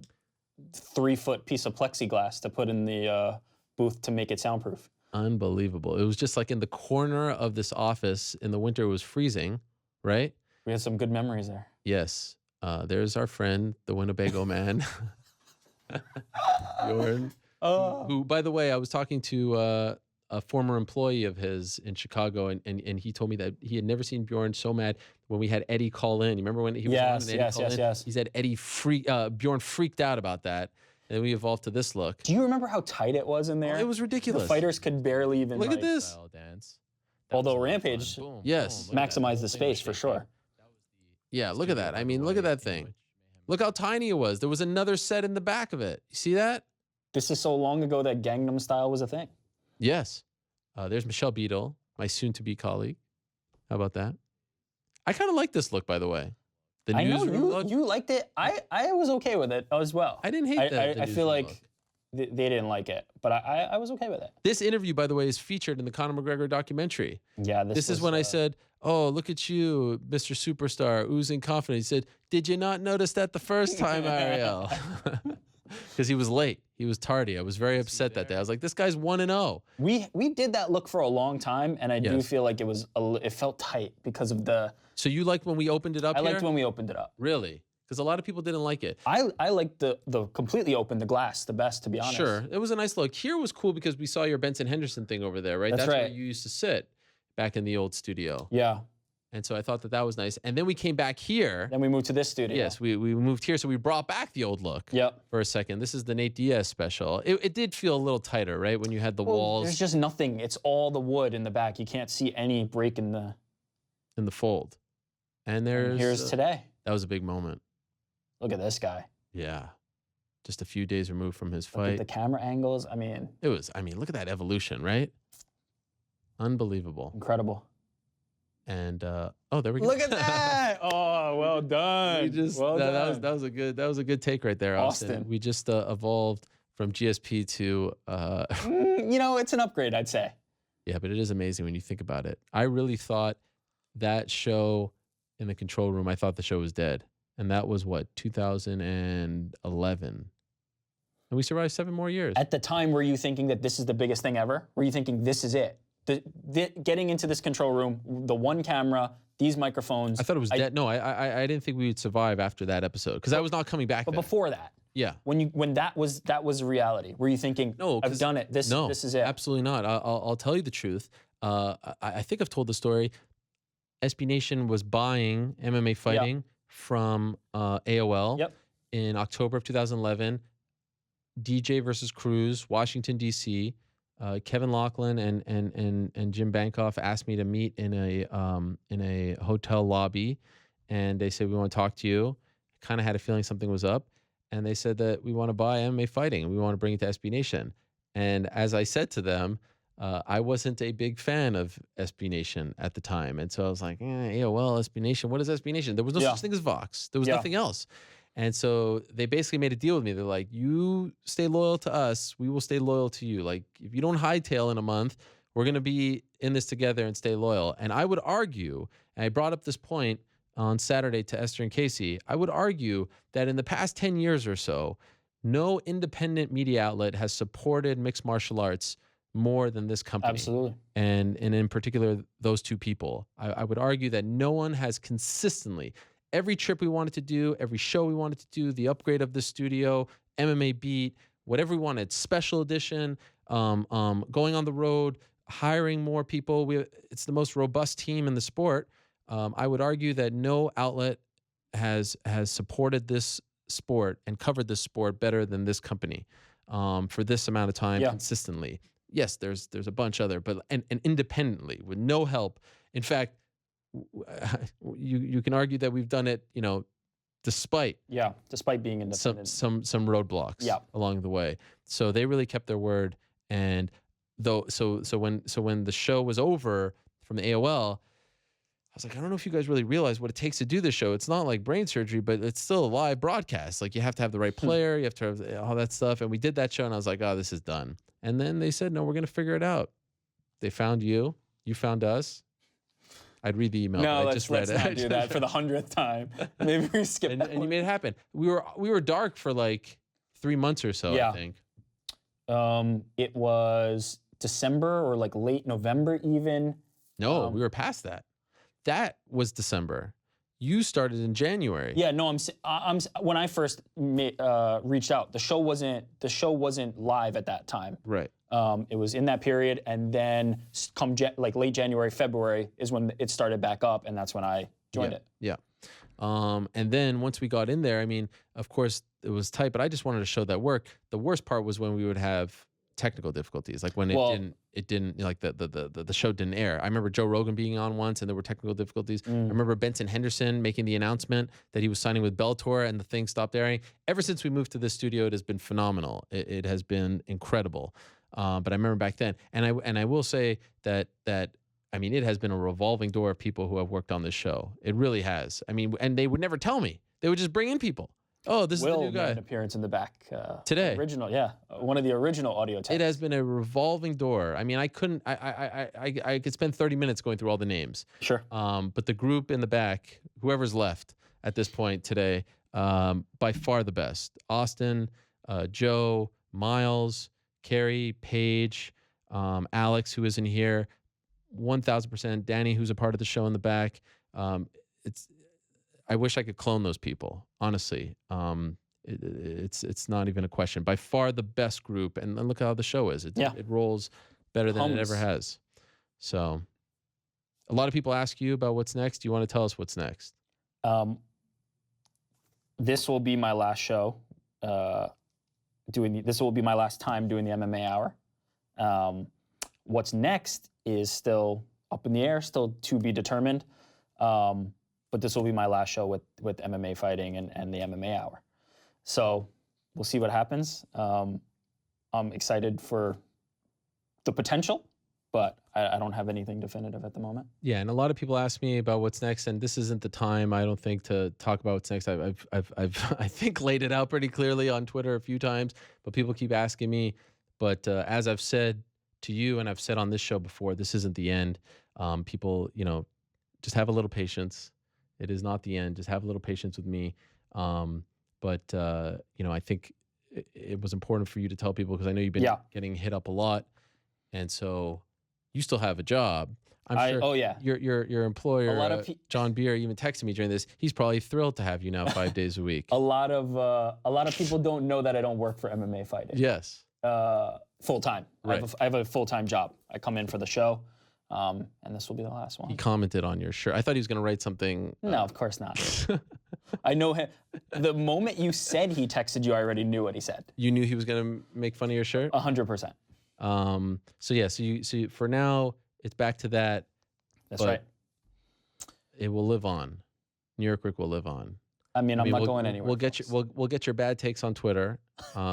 3-foot piece of plexiglass to put in the booth to make it soundproof. Unbelievable. It was just like in the corner of this office. In the winter, it was freezing, right? We had some good memories there. Yes. There's our friend, the Winnebago man, Bjorn, who, by the way, I was talking to a former employee of his in Chicago, and he told me that he had never seen Bjorn so mad when we had Eddie call in. You remember when he was on and Eddie called in? Yes. He said Bjorn freaked out about that. And then we evolved to this look. Do you remember how tight it was in there? Oh, it was ridiculous. The fighters could barely even look at this. Although Rampage maximized the space for sure. Yeah, look at that. I mean, look at that thing. Look how tiny it was. There was another set in the back of it. You see that? This is so long ago that Gangnam Style was a thing. Yes. There's Michelle Beadle, my soon-to-be colleague. How about that? I kind of like this look, by the way. The newsroom look. You liked it. I was okay with it as well. I didn't hate that. I feel like they didn't like it, but I was okay with it. This interview, by the way, is featured in the Conor McGregor documentary. Yeah, this is when I said, "Oh, look at you, Mr. Superstar, oozing confidence." He said, "Did you not notice that the first time, Ariel?" Because he was late. He was tardy. I was very upset that day. I was like, "This guy's 1-0." We did that look for a long time, and I do feel like it felt tight because of the. So you liked when we opened it up? I liked when we opened it up. Really? Because a lot of people didn't like it. I liked the completely open, the glass, the best, to be honest. Sure, it was a nice look. Here was cool because we saw your Benson Henderson thing over there, right? That's right. where you used to sit back in the old studio. Yeah. And so I thought that was nice. And then we came back here. Then we moved to this studio. Yes, we moved here. So we brought back the old look for a second. This is the Nate Diaz special. It did feel a little tighter, right? When you had the walls. There's just nothing. It's all the wood in the back. You can't see any break in the fold. And here's today. That was a big moment. Look at this guy. Yeah. Just a few days removed from his fight. Look at the camera angles. I mean, look at that evolution, right? Unbelievable. Incredible. And there we go. Look at that! Oh, well done. That was a good take right there, Austin. We just evolved from GSP to it's an upgrade, I'd say. Yeah, but it is amazing when you think about it. I really thought that show in the control room, I thought the show was dead. And that was 2011. And we survived 7 more years. At the time, were you thinking that this is the biggest thing ever? Were you thinking this is it? Getting into this control room, the one camera, these microphones. I thought it was dead. No, I didn't think we would survive after that episode because I was not coming back. But before that, yeah, when that was reality, were you thinking, "No, I've done it. This is it"? Absolutely not. I'll tell you the truth. I think I've told the story. SB Nation was buying MMA fighting from AOL in October of 2011. DJ versus Cruz, Washington D.C. Kevin Laughlin and Jim Bankoff asked me to meet in a hotel lobby, and they said, "We want to talk to you." Kind of had a feeling something was up, and they said that we want to buy MMA fighting and we want to bring it to SB Nation. And as I said to them, I wasn't a big fan of SB Nation at the time, and so I was like, AOL, SB Nation. What is SB Nation? There was no such thing as Vox. There was nothing else. And so they basically made a deal with me. They're like, you stay loyal to us, we will stay loyal to you. Like, if you don't hightail in a month, we're going to be in this together and stay loyal. And I would argue, and I brought up this point on Saturday to Esther and Casey, I would argue that in the past 10 years or so, no independent media outlet has supported mixed martial arts more than this company. Absolutely. And in particular, those two people. I would argue that no one has consistently, every trip we wanted to do, every show we wanted to do, the upgrade of the studio, MMA Beat, whatever we wanted, special edition, going on the road, hiring more people. It's the most robust team in the sport. I would argue that no outlet has supported this sport and covered this sport better than this company for this amount of time consistently. Yes, there's a bunch other, but and independently with no help. In fact, you can argue that we've done it, despite being independent, some roadblocks along the way. So they really kept their word. And so when the show was over from the AOL, I was like, I don't know if you guys really realize what it takes to do this show. It's not like brain surgery, but it's still a live broadcast. Like, you have to have the right player, you have to have all that stuff. And we did that show, and I was like, oh, this is done. And then they said, no, we're going to figure it out. They found you. You found us. I'd read the email. No, but I just read it. Let's not do that for the 100th time. Maybe we skip that. And you made it happen. We were dark for like 3 months or so, I think. It was December or like late November even. No, we were past that. That was December. You started in January. Yeah, no, I'm when I first reached out, the show wasn't live at that time. Right. It was in that period, and then come late January, February is when it started back up, and that's when I joined it. Yeah. And then once we got in there, I mean, of course it was tight, but I just wanted to show that work. The worst part was when we would have technical difficulties, like when it didn't like the show didn't air. I remember Joe Rogan being on once and there were technical difficulties. I remember Benson Henderson making the announcement that he was signing with Bellator and the thing stopped airing. Ever since we moved to this studio, it has been phenomenal. It has been incredible. But I remember back then, and I will say that I mean, it has been a revolving door of people who have worked on this show. It really has. I mean, and they would never tell me. They would just bring in people. Oh, this is the new guy. Made an appearance in the back today. Original, one of the original audio tapes. It has been a revolving door. I mean, I could spend 30 minutes going through all the names. Sure. But the group in the back, whoever's left at this point today, by far the best. Austin, Joe, Miles, Carrie, Paige, Alex, who isn't here, 1,000%. Danny, who's a part of the show in the back. I wish I could clone those people, honestly. It's not even a question. By far the best group, and look how the show is. It rolls better than it ever has. So a lot of people ask you about what's next. Do you want to tell us what's next? This will be my last show. This will be my last time doing the MMA Hour. What's next is still up in the air, still to be determined. But this will be my last show with MMA Fighting and the MMA Hour. So we'll see what happens. I'm excited for the potential, but I don't have anything definitive at the moment. Yeah, and a lot of people ask me about what's next, and this isn't the time, I don't think, to talk about what's next. I've I think laid it out pretty clearly on Twitter a few times, but people keep asking me. But as I've said to you, and I've said on this show before, this isn't the end. People, just have a little patience. It is not the end. Just have a little patience with me. But I think it was important for you to tell people, because I know you've been getting hit up a lot, and so you still have a job. I'm sure. Oh yeah. Your employer, John Beer, even texted me during this. He's probably thrilled to have you now 5 days a week. A lot of people don't know that I don't work for MMA Fighting. Yes. Full time. Right. I have a full-time job. I come in for the show. And this will be the last one. He commented on your shirt. I thought he was going to write something. No, of course not. I know him. The moment you said he texted you, I already knew what he said. You knew he was going to make fun of your shirt? 100%. So for now, it's back to that. That's right. It will live on. New York Rick will live on. I'm not going anywhere. We'll get your bad takes on Twitter.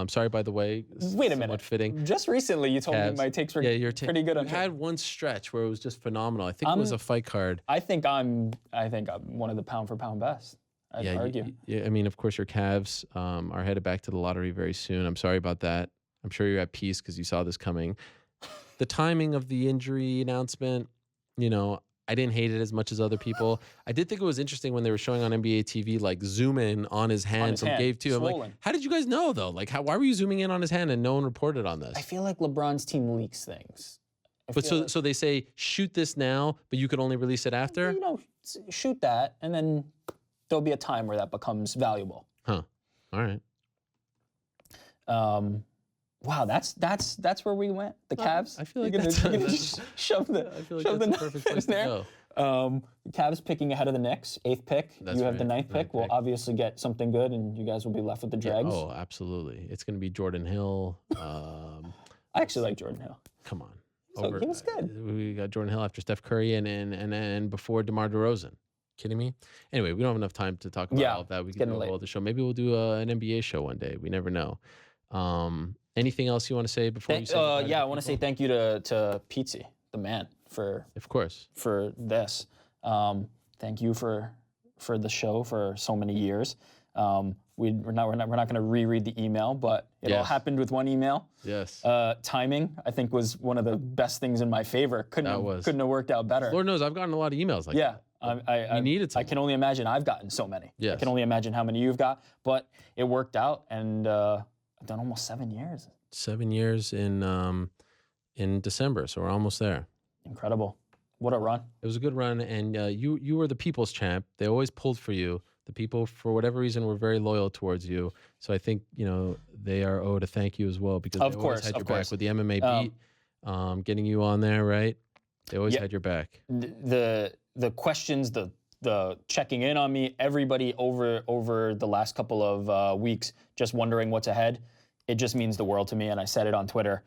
Sorry, by the way. Wait a minute. Fitting. Just recently, you told me my takes were pretty good on Twitter. You had one stretch where it was just phenomenal. I think it was a fight card. I think I'm one of the pound for pound best. I'd argue. I mean, of course, your Cavs are headed back to the lottery very soon. I'm sorry about that. I'm sure you're at peace because you saw this coming. The timing of the injury announcement, I didn't hate it as much as other people. I did think it was interesting when they were showing on NBA TV, like zoom in on his hand from Game 2. I'm like, how did you guys know though? Like, why were you zooming in on his hand and no one reported on this? I feel like LeBron's team leaks things. But so they say shoot this now, but you could only release it after. You know, shoot that, and then there'll be a time where that becomes valuable. Huh. All right. Wow, that's where we went. The Cavs. I feel like you're that's gonna just shove the I feel like shove that's the a perfect place to there. go. Cavs picking ahead of the Knicks, 8th pick. That's you have the right, 9th pick. We'll obviously get something good, and you guys will be left with the dregs. Oh, absolutely. It's going to be Jordan Hill. I actually like Jordan Hill. Come on. So he was good. We got Jordan Hill after Steph Curry and before DeMar DeRozan. Kidding me? Anyway, we don't have enough time to talk about all of that. We can do all the show. Maybe we'll do an NBA show one day. We never know. Anything else you want to say before you say goodbye I want to say thank you to Pizzi, the man, for this. Thank you for the show for so many years. We're not going to reread the email, but it all happened with one email. Yes. Timing, I think, was one of the best things in my favor. Couldn't have worked out better. Lord knows I've gotten a lot of emails like that. I needed I can only imagine I've gotten so many. Yes. I can only imagine how many you've got, but it worked out, and I've done almost 7 years. 7 years in December, so we're almost there. Incredible. What a run. It was a good run, and you were the people's champ. They always pulled for you. The people, for whatever reason, were very loyal towards you. So I think, they are owed a thank you as well, because they always had your back with the MMA beat, getting you on there, right? They always had your back. The questions, the checking in on me, everybody over the last couple of weeks, just wondering what's ahead. It just means the world to me, and I said it on Twitter.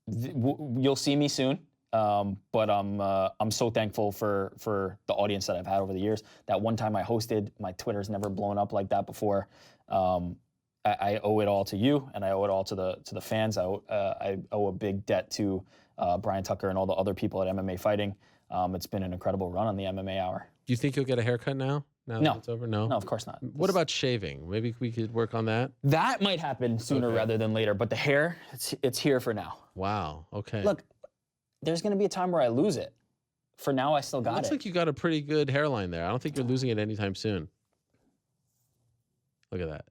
You'll see me soon, but I'm so thankful for the audience that I've had over the years. That one time I hosted, my Twitter's never blown up like that before. I owe it all to you, and I owe it all to the fans. I owe a big debt to Brian Tucker and all the other people at MMA Fighting. It's been an incredible run on the MMA Hour. Do you think you'll get a haircut now? Now that it's over? No, of course not. What about shaving? Maybe we could work on that. That might happen sooner rather than later, but the hair, it's here for now. Wow. Okay. Look, there's going to be a time where I lose it. For now, I still got it. Looks like you got a pretty good hairline there. I don't think you're losing it anytime soon. Look at that.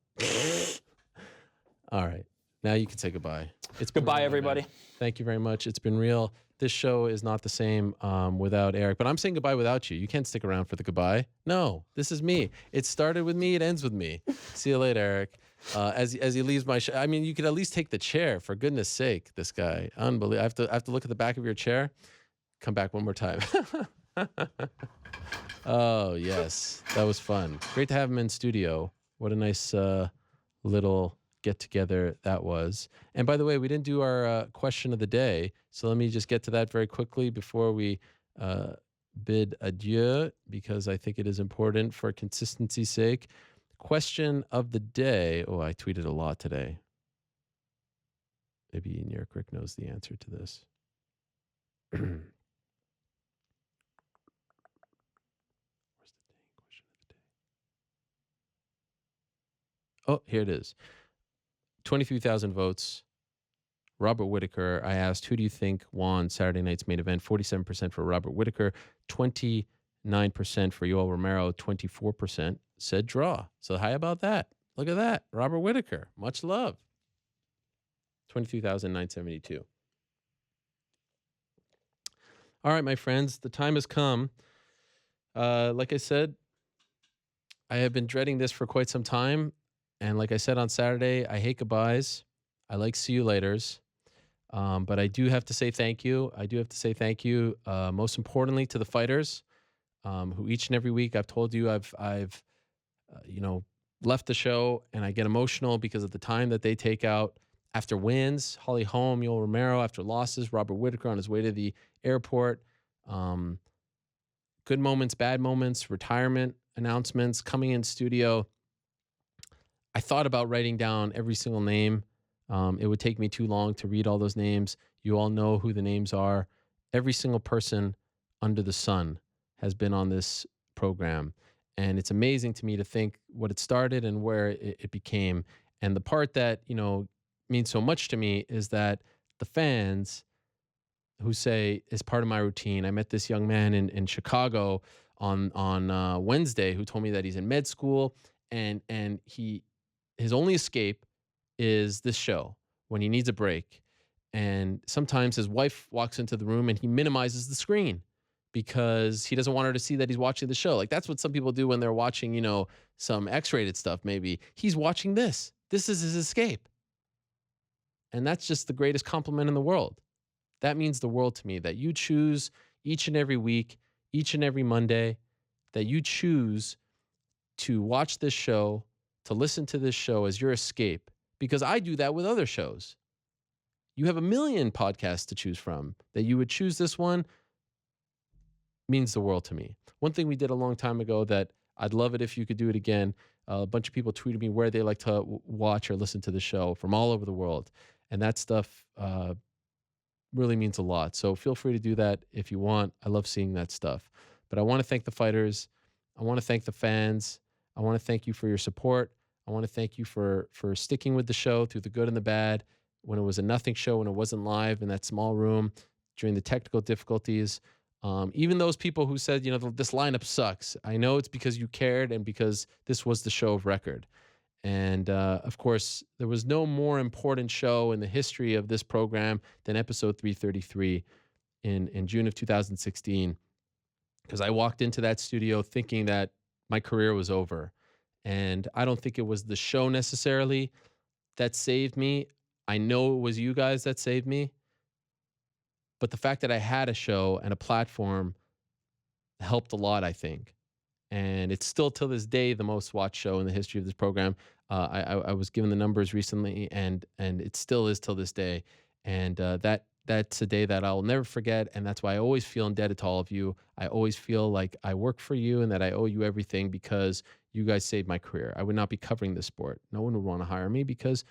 All right. Now you can say goodbye. It's goodbye, everybody. Man. Thank you very much. It's been real. This show is not the same without Eric, but I'm saying goodbye without you. You can't stick around for the goodbye. No, this is me. It started with me. It ends with me. See you later, Eric. As he leaves my show, I mean, you could at least take the chair, for goodness sake. This guy, unbelievable. I have to look at the back of your chair. Come back one more time. Oh yes, that was fun. Great to have him in studio. What a nice little get together that was. And by the way, we didn't do our question of the day, so let me just get to that very quickly before we bid adieu, because I think it is important for consistency's sake. Question of the day. Oh, I tweeted a lot today. Maybe New York Rick knows the answer to this. Where's the dang question of the day? Oh, here it is. 23,000 votes. Robert Whittaker. I asked, who do you think won Saturday night's main event? 47% for Robert Whittaker, 29% for Yoel Romero, 24% said draw. So how about that? Look at that. Robert Whittaker. Much love. 22,972. All right, my friends, the time has come. Like I said, I have been dreading this for quite some time. And like I said on Saturday, I hate goodbyes. I like see you laters. But I do have to say thank you. I do have to say thank you, most importantly, to the fighters, who each and every week I've told you I've left the show and I get emotional because of the time that they take out after wins. Holly Holm, Yoel Romero after losses, Robert Whittaker on his way to the airport. Good moments, bad moments, retirement announcements, coming in studio. I thought about writing down every single name. It would take me too long to read all those names. You all know who the names are. Every single person under the sun has been on this program. And it's amazing to me to think what it started and where it became. And the part that, means so much to me is that the fans who say, as part of my routine, I met this young man in Chicago on Wednesday who told me that he's in med school and his only escape is this show when he needs a break. And sometimes his wife walks into the room and he minimizes the screen because he doesn't want her to see that he's watching the show. Like that's what some people do when they're watching, some X-rated stuff maybe. He's watching this. This is his escape. And that's just the greatest compliment in the world. That means the world to me, that you choose each and every week, each and every Monday, that you choose to watch this show, to listen to this show as your escape. Because I do that with other shows. You have a million podcasts to choose from. That you would choose this one means the world to me. One thing we did a long time ago that I'd love it if you could do it again. A bunch of people tweeted me where they like to watch or listen to the show from all over the world. And that stuff really means a lot. So feel free to do that if you want. I love seeing that stuff. But I want to thank the fighters. I want to thank the fans. I want to thank you for your support. I want to thank you for sticking with the show through the good and the bad, when it was a nothing show, when it wasn't live in that small room, during the technical difficulties. Even those people who said, this lineup sucks. I know it's because you cared and because this was the show of record. And of course, there was no more important show in the history of this program than episode 333 in June of 2016. Because I walked into that studio thinking that my career was over. And I don't think it was the show necessarily that saved me. I know it was you guys that saved me. But the fact that I had a show and a platform helped a lot, I think. And it's still till this day the most watched show in the history of this program. I was given the numbers recently, and it still is till this day. And that's a day that I'll never forget, and that's why I always feel indebted to all of you. I always feel like I work for you and that I owe you everything because you guys saved my career. I would not be covering this sport. No one would want to hire me because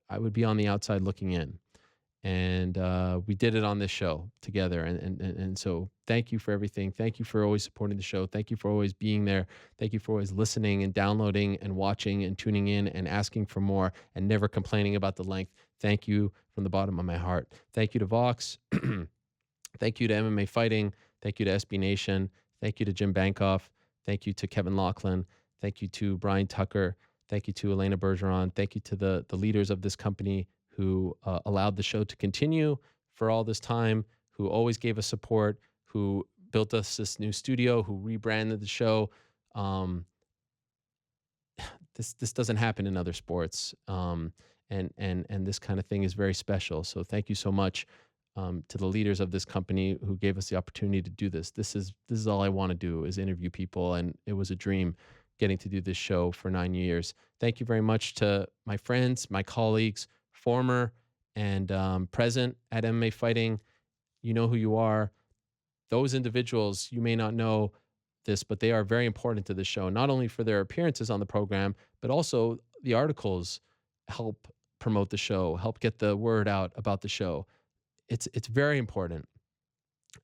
I would be on the outside looking in. And we did it on this show together. And so thank you for everything. Thank you for always supporting the show. Thank you for always being there. Thank you for always listening and downloading and watching and tuning in and asking for more and never complaining about the length. Thank you from the bottom of my heart. Thank you to Vox. Thank you to MMA Fighting. Thank you to SB Nation. Thank you to Jim Bankoff. Thank you to Kevin Laughlin. Thank you to Brian Tucker. Thank you to Elena Bergeron. Thank you to the leaders of this company who allowed the show to continue for all this time, who always gave us support, who built us this new studio, who rebranded the show. This doesn't happen in other sports, and this kind of thing is very special. So thank you so much to the leaders of this company who gave us the opportunity to do this. This is all I want to do, is interview people, and it was a dream getting to do this show for 9 years. Thank you very much to my friends, my colleagues, former and present at MMA Fighting. You know who you are. Those individuals, you may not know this, but they are very important to the show, not only for their appearances on the program, but also the articles help promote the show, help get the word out about the show. It's very important.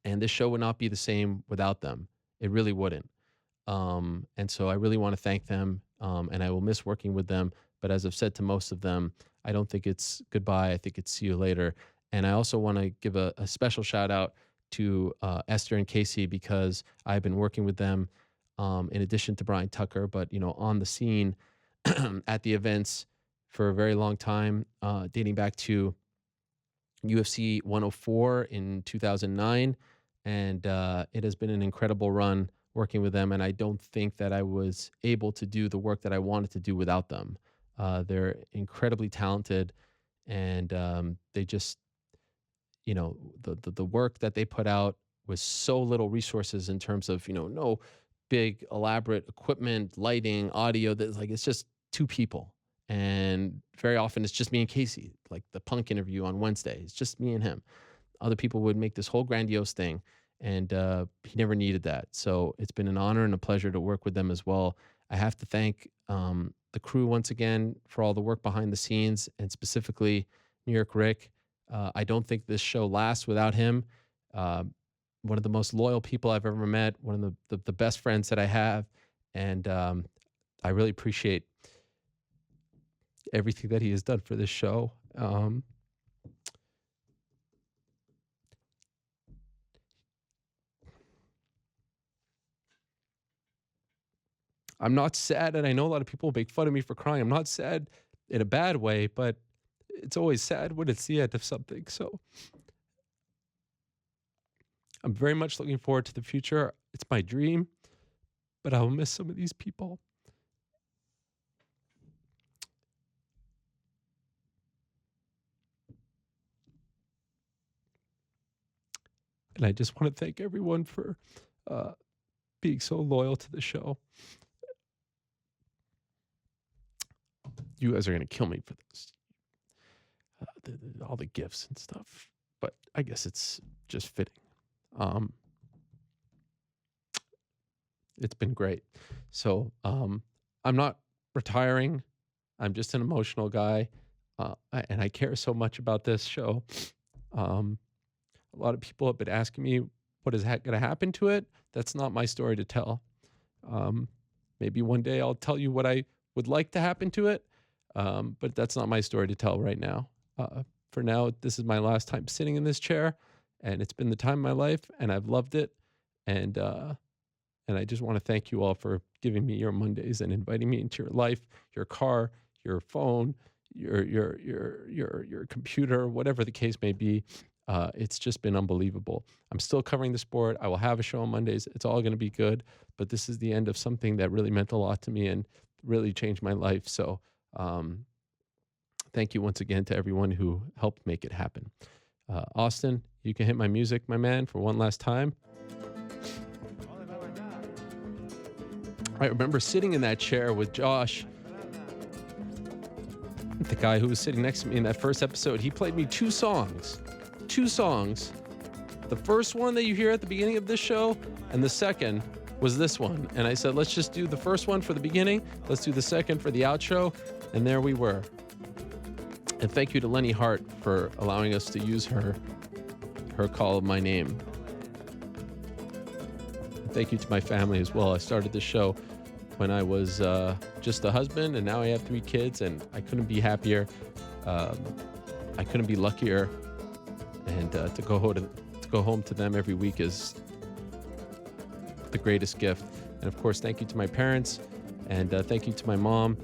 And this show would not be the same without them. It really wouldn't. And so I really want to thank them, and I will miss working with them. But as I've said to most of them, I don't think it's goodbye. I think it's see you later. And I also want to give a special shout out to Esther and Casey, because I've been working with them in addition to Brian Tucker, but on the scene at the events for a very long time, dating back to UFC 104 in 2009. And it has been an incredible run working with them. And I don't think that I was able to do the work that I wanted to do without them. They're incredibly talented, and they just, the work that they put out with so little resources in terms of, no big elaborate equipment, lighting, audio. It's just two people. And very often it's just me and Casey, like the Punk interview on Wednesday. It's just me and him. Other people would make this whole grandiose thing, and he never needed that. So it's been an honor and a pleasure to work with them as well. I have to thank the crew once again for all the work behind the scenes, and specifically New York Rick. I don't think this show lasts without him. One of the most loyal people I've ever met, one of the best friends that I have. And I really appreciate everything that he has done for this show. I'm not sad, and I know a lot of people make fun of me for crying. I'm not sad in a bad way, but it's always sad when it's the end of something. So I'm very much looking forward to the future. It's my dream, but I will miss some of these people. And I just want to thank everyone for being so loyal to the show. You guys are going to kill me for this. All the gifts and stuff. But I guess it's just fitting. It's been great. So I'm not retiring. I'm just an emotional guy. And I care so much about this show. A lot of people have been asking me, what is going to happen to it? That's not my story to tell. Maybe one day I'll tell you what I would like to happen to it. But that's not my story to tell right now. For now, this is my last time sitting in this chair, and it's been the time of my life, and I've loved it. And I just want to thank you all for giving me your Mondays and inviting me into your life, your car, your phone, your computer, whatever the case may be. It's just been unbelievable. I'm still covering the sport. I will have a show on Mondays. It's all going to be good. But this is the end of something that really meant a lot to me and really changed my life. So thank you once again to everyone who helped make it happen. Austin, you can hit my music, my man, for one last time. I remember sitting in that chair with Josh, the guy who was sitting next to me in that first episode. He played me two songs. The first one that you hear at the beginning of this show, and the second was this one. And I said, let's just do the first one for the beginning. Let's do the second for the outro. And there we were. And thank you to Lenny Hart for allowing us to use her call of my name. Thank you to my family as well. I started the show when I was just a husband, and now I have 3 kids, and I couldn't be happier. I couldn't be luckier. And to go home to them every week is the greatest gift. And of course, thank you to my parents, and thank you to my mom,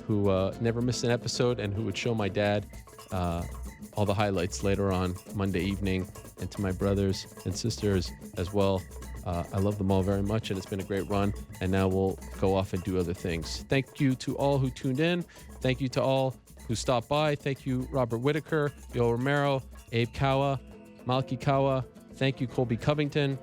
who never missed an episode and who would show my dad all the highlights later on Monday evening, and to my brothers and sisters as well. I love them all very much, and it's been a great run. And now we'll go off and do other things. Thank you to all who tuned in. Thank you to all who stopped by. Thank you, Robert Whitaker, Bill Romero, Abe Kawa, Malky Kawa. Thank you, Colby Covington.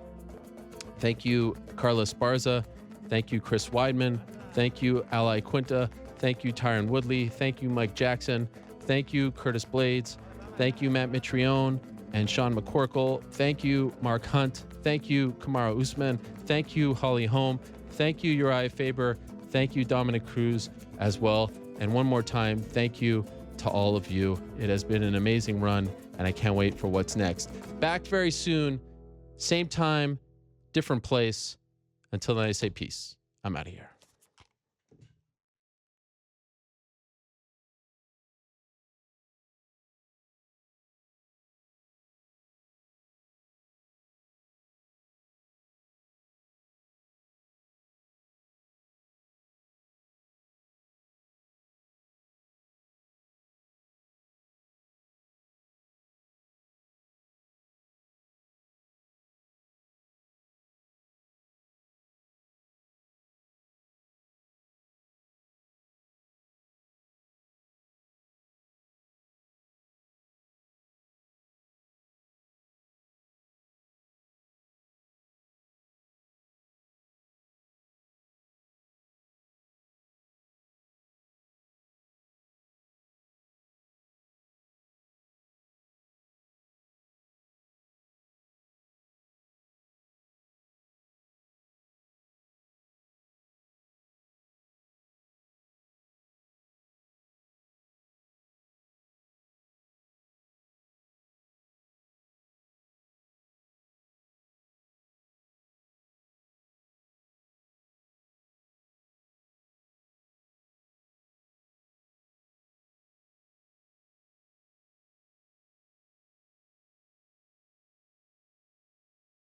Thank you, Carla Sparza. Thank you, Chris Weidman. Thank you, Ally Quinta. Thank you, Tyron Woodley. Thank you, Mike Jackson. Thank you, Curtis Blades. Thank you, Matt Mitrione and Sean McCorkle. Thank you, Mark Hunt. Thank you, Kamaru Usman. Thank you, Holly Holm. Thank you, Uriah Faber. Thank you, Dominic Cruz as well. And one more time, thank you to all of you. It has been an amazing run, and I can't wait for what's next. Back very soon, same time, different place. Until then, I say peace. I'm out of here.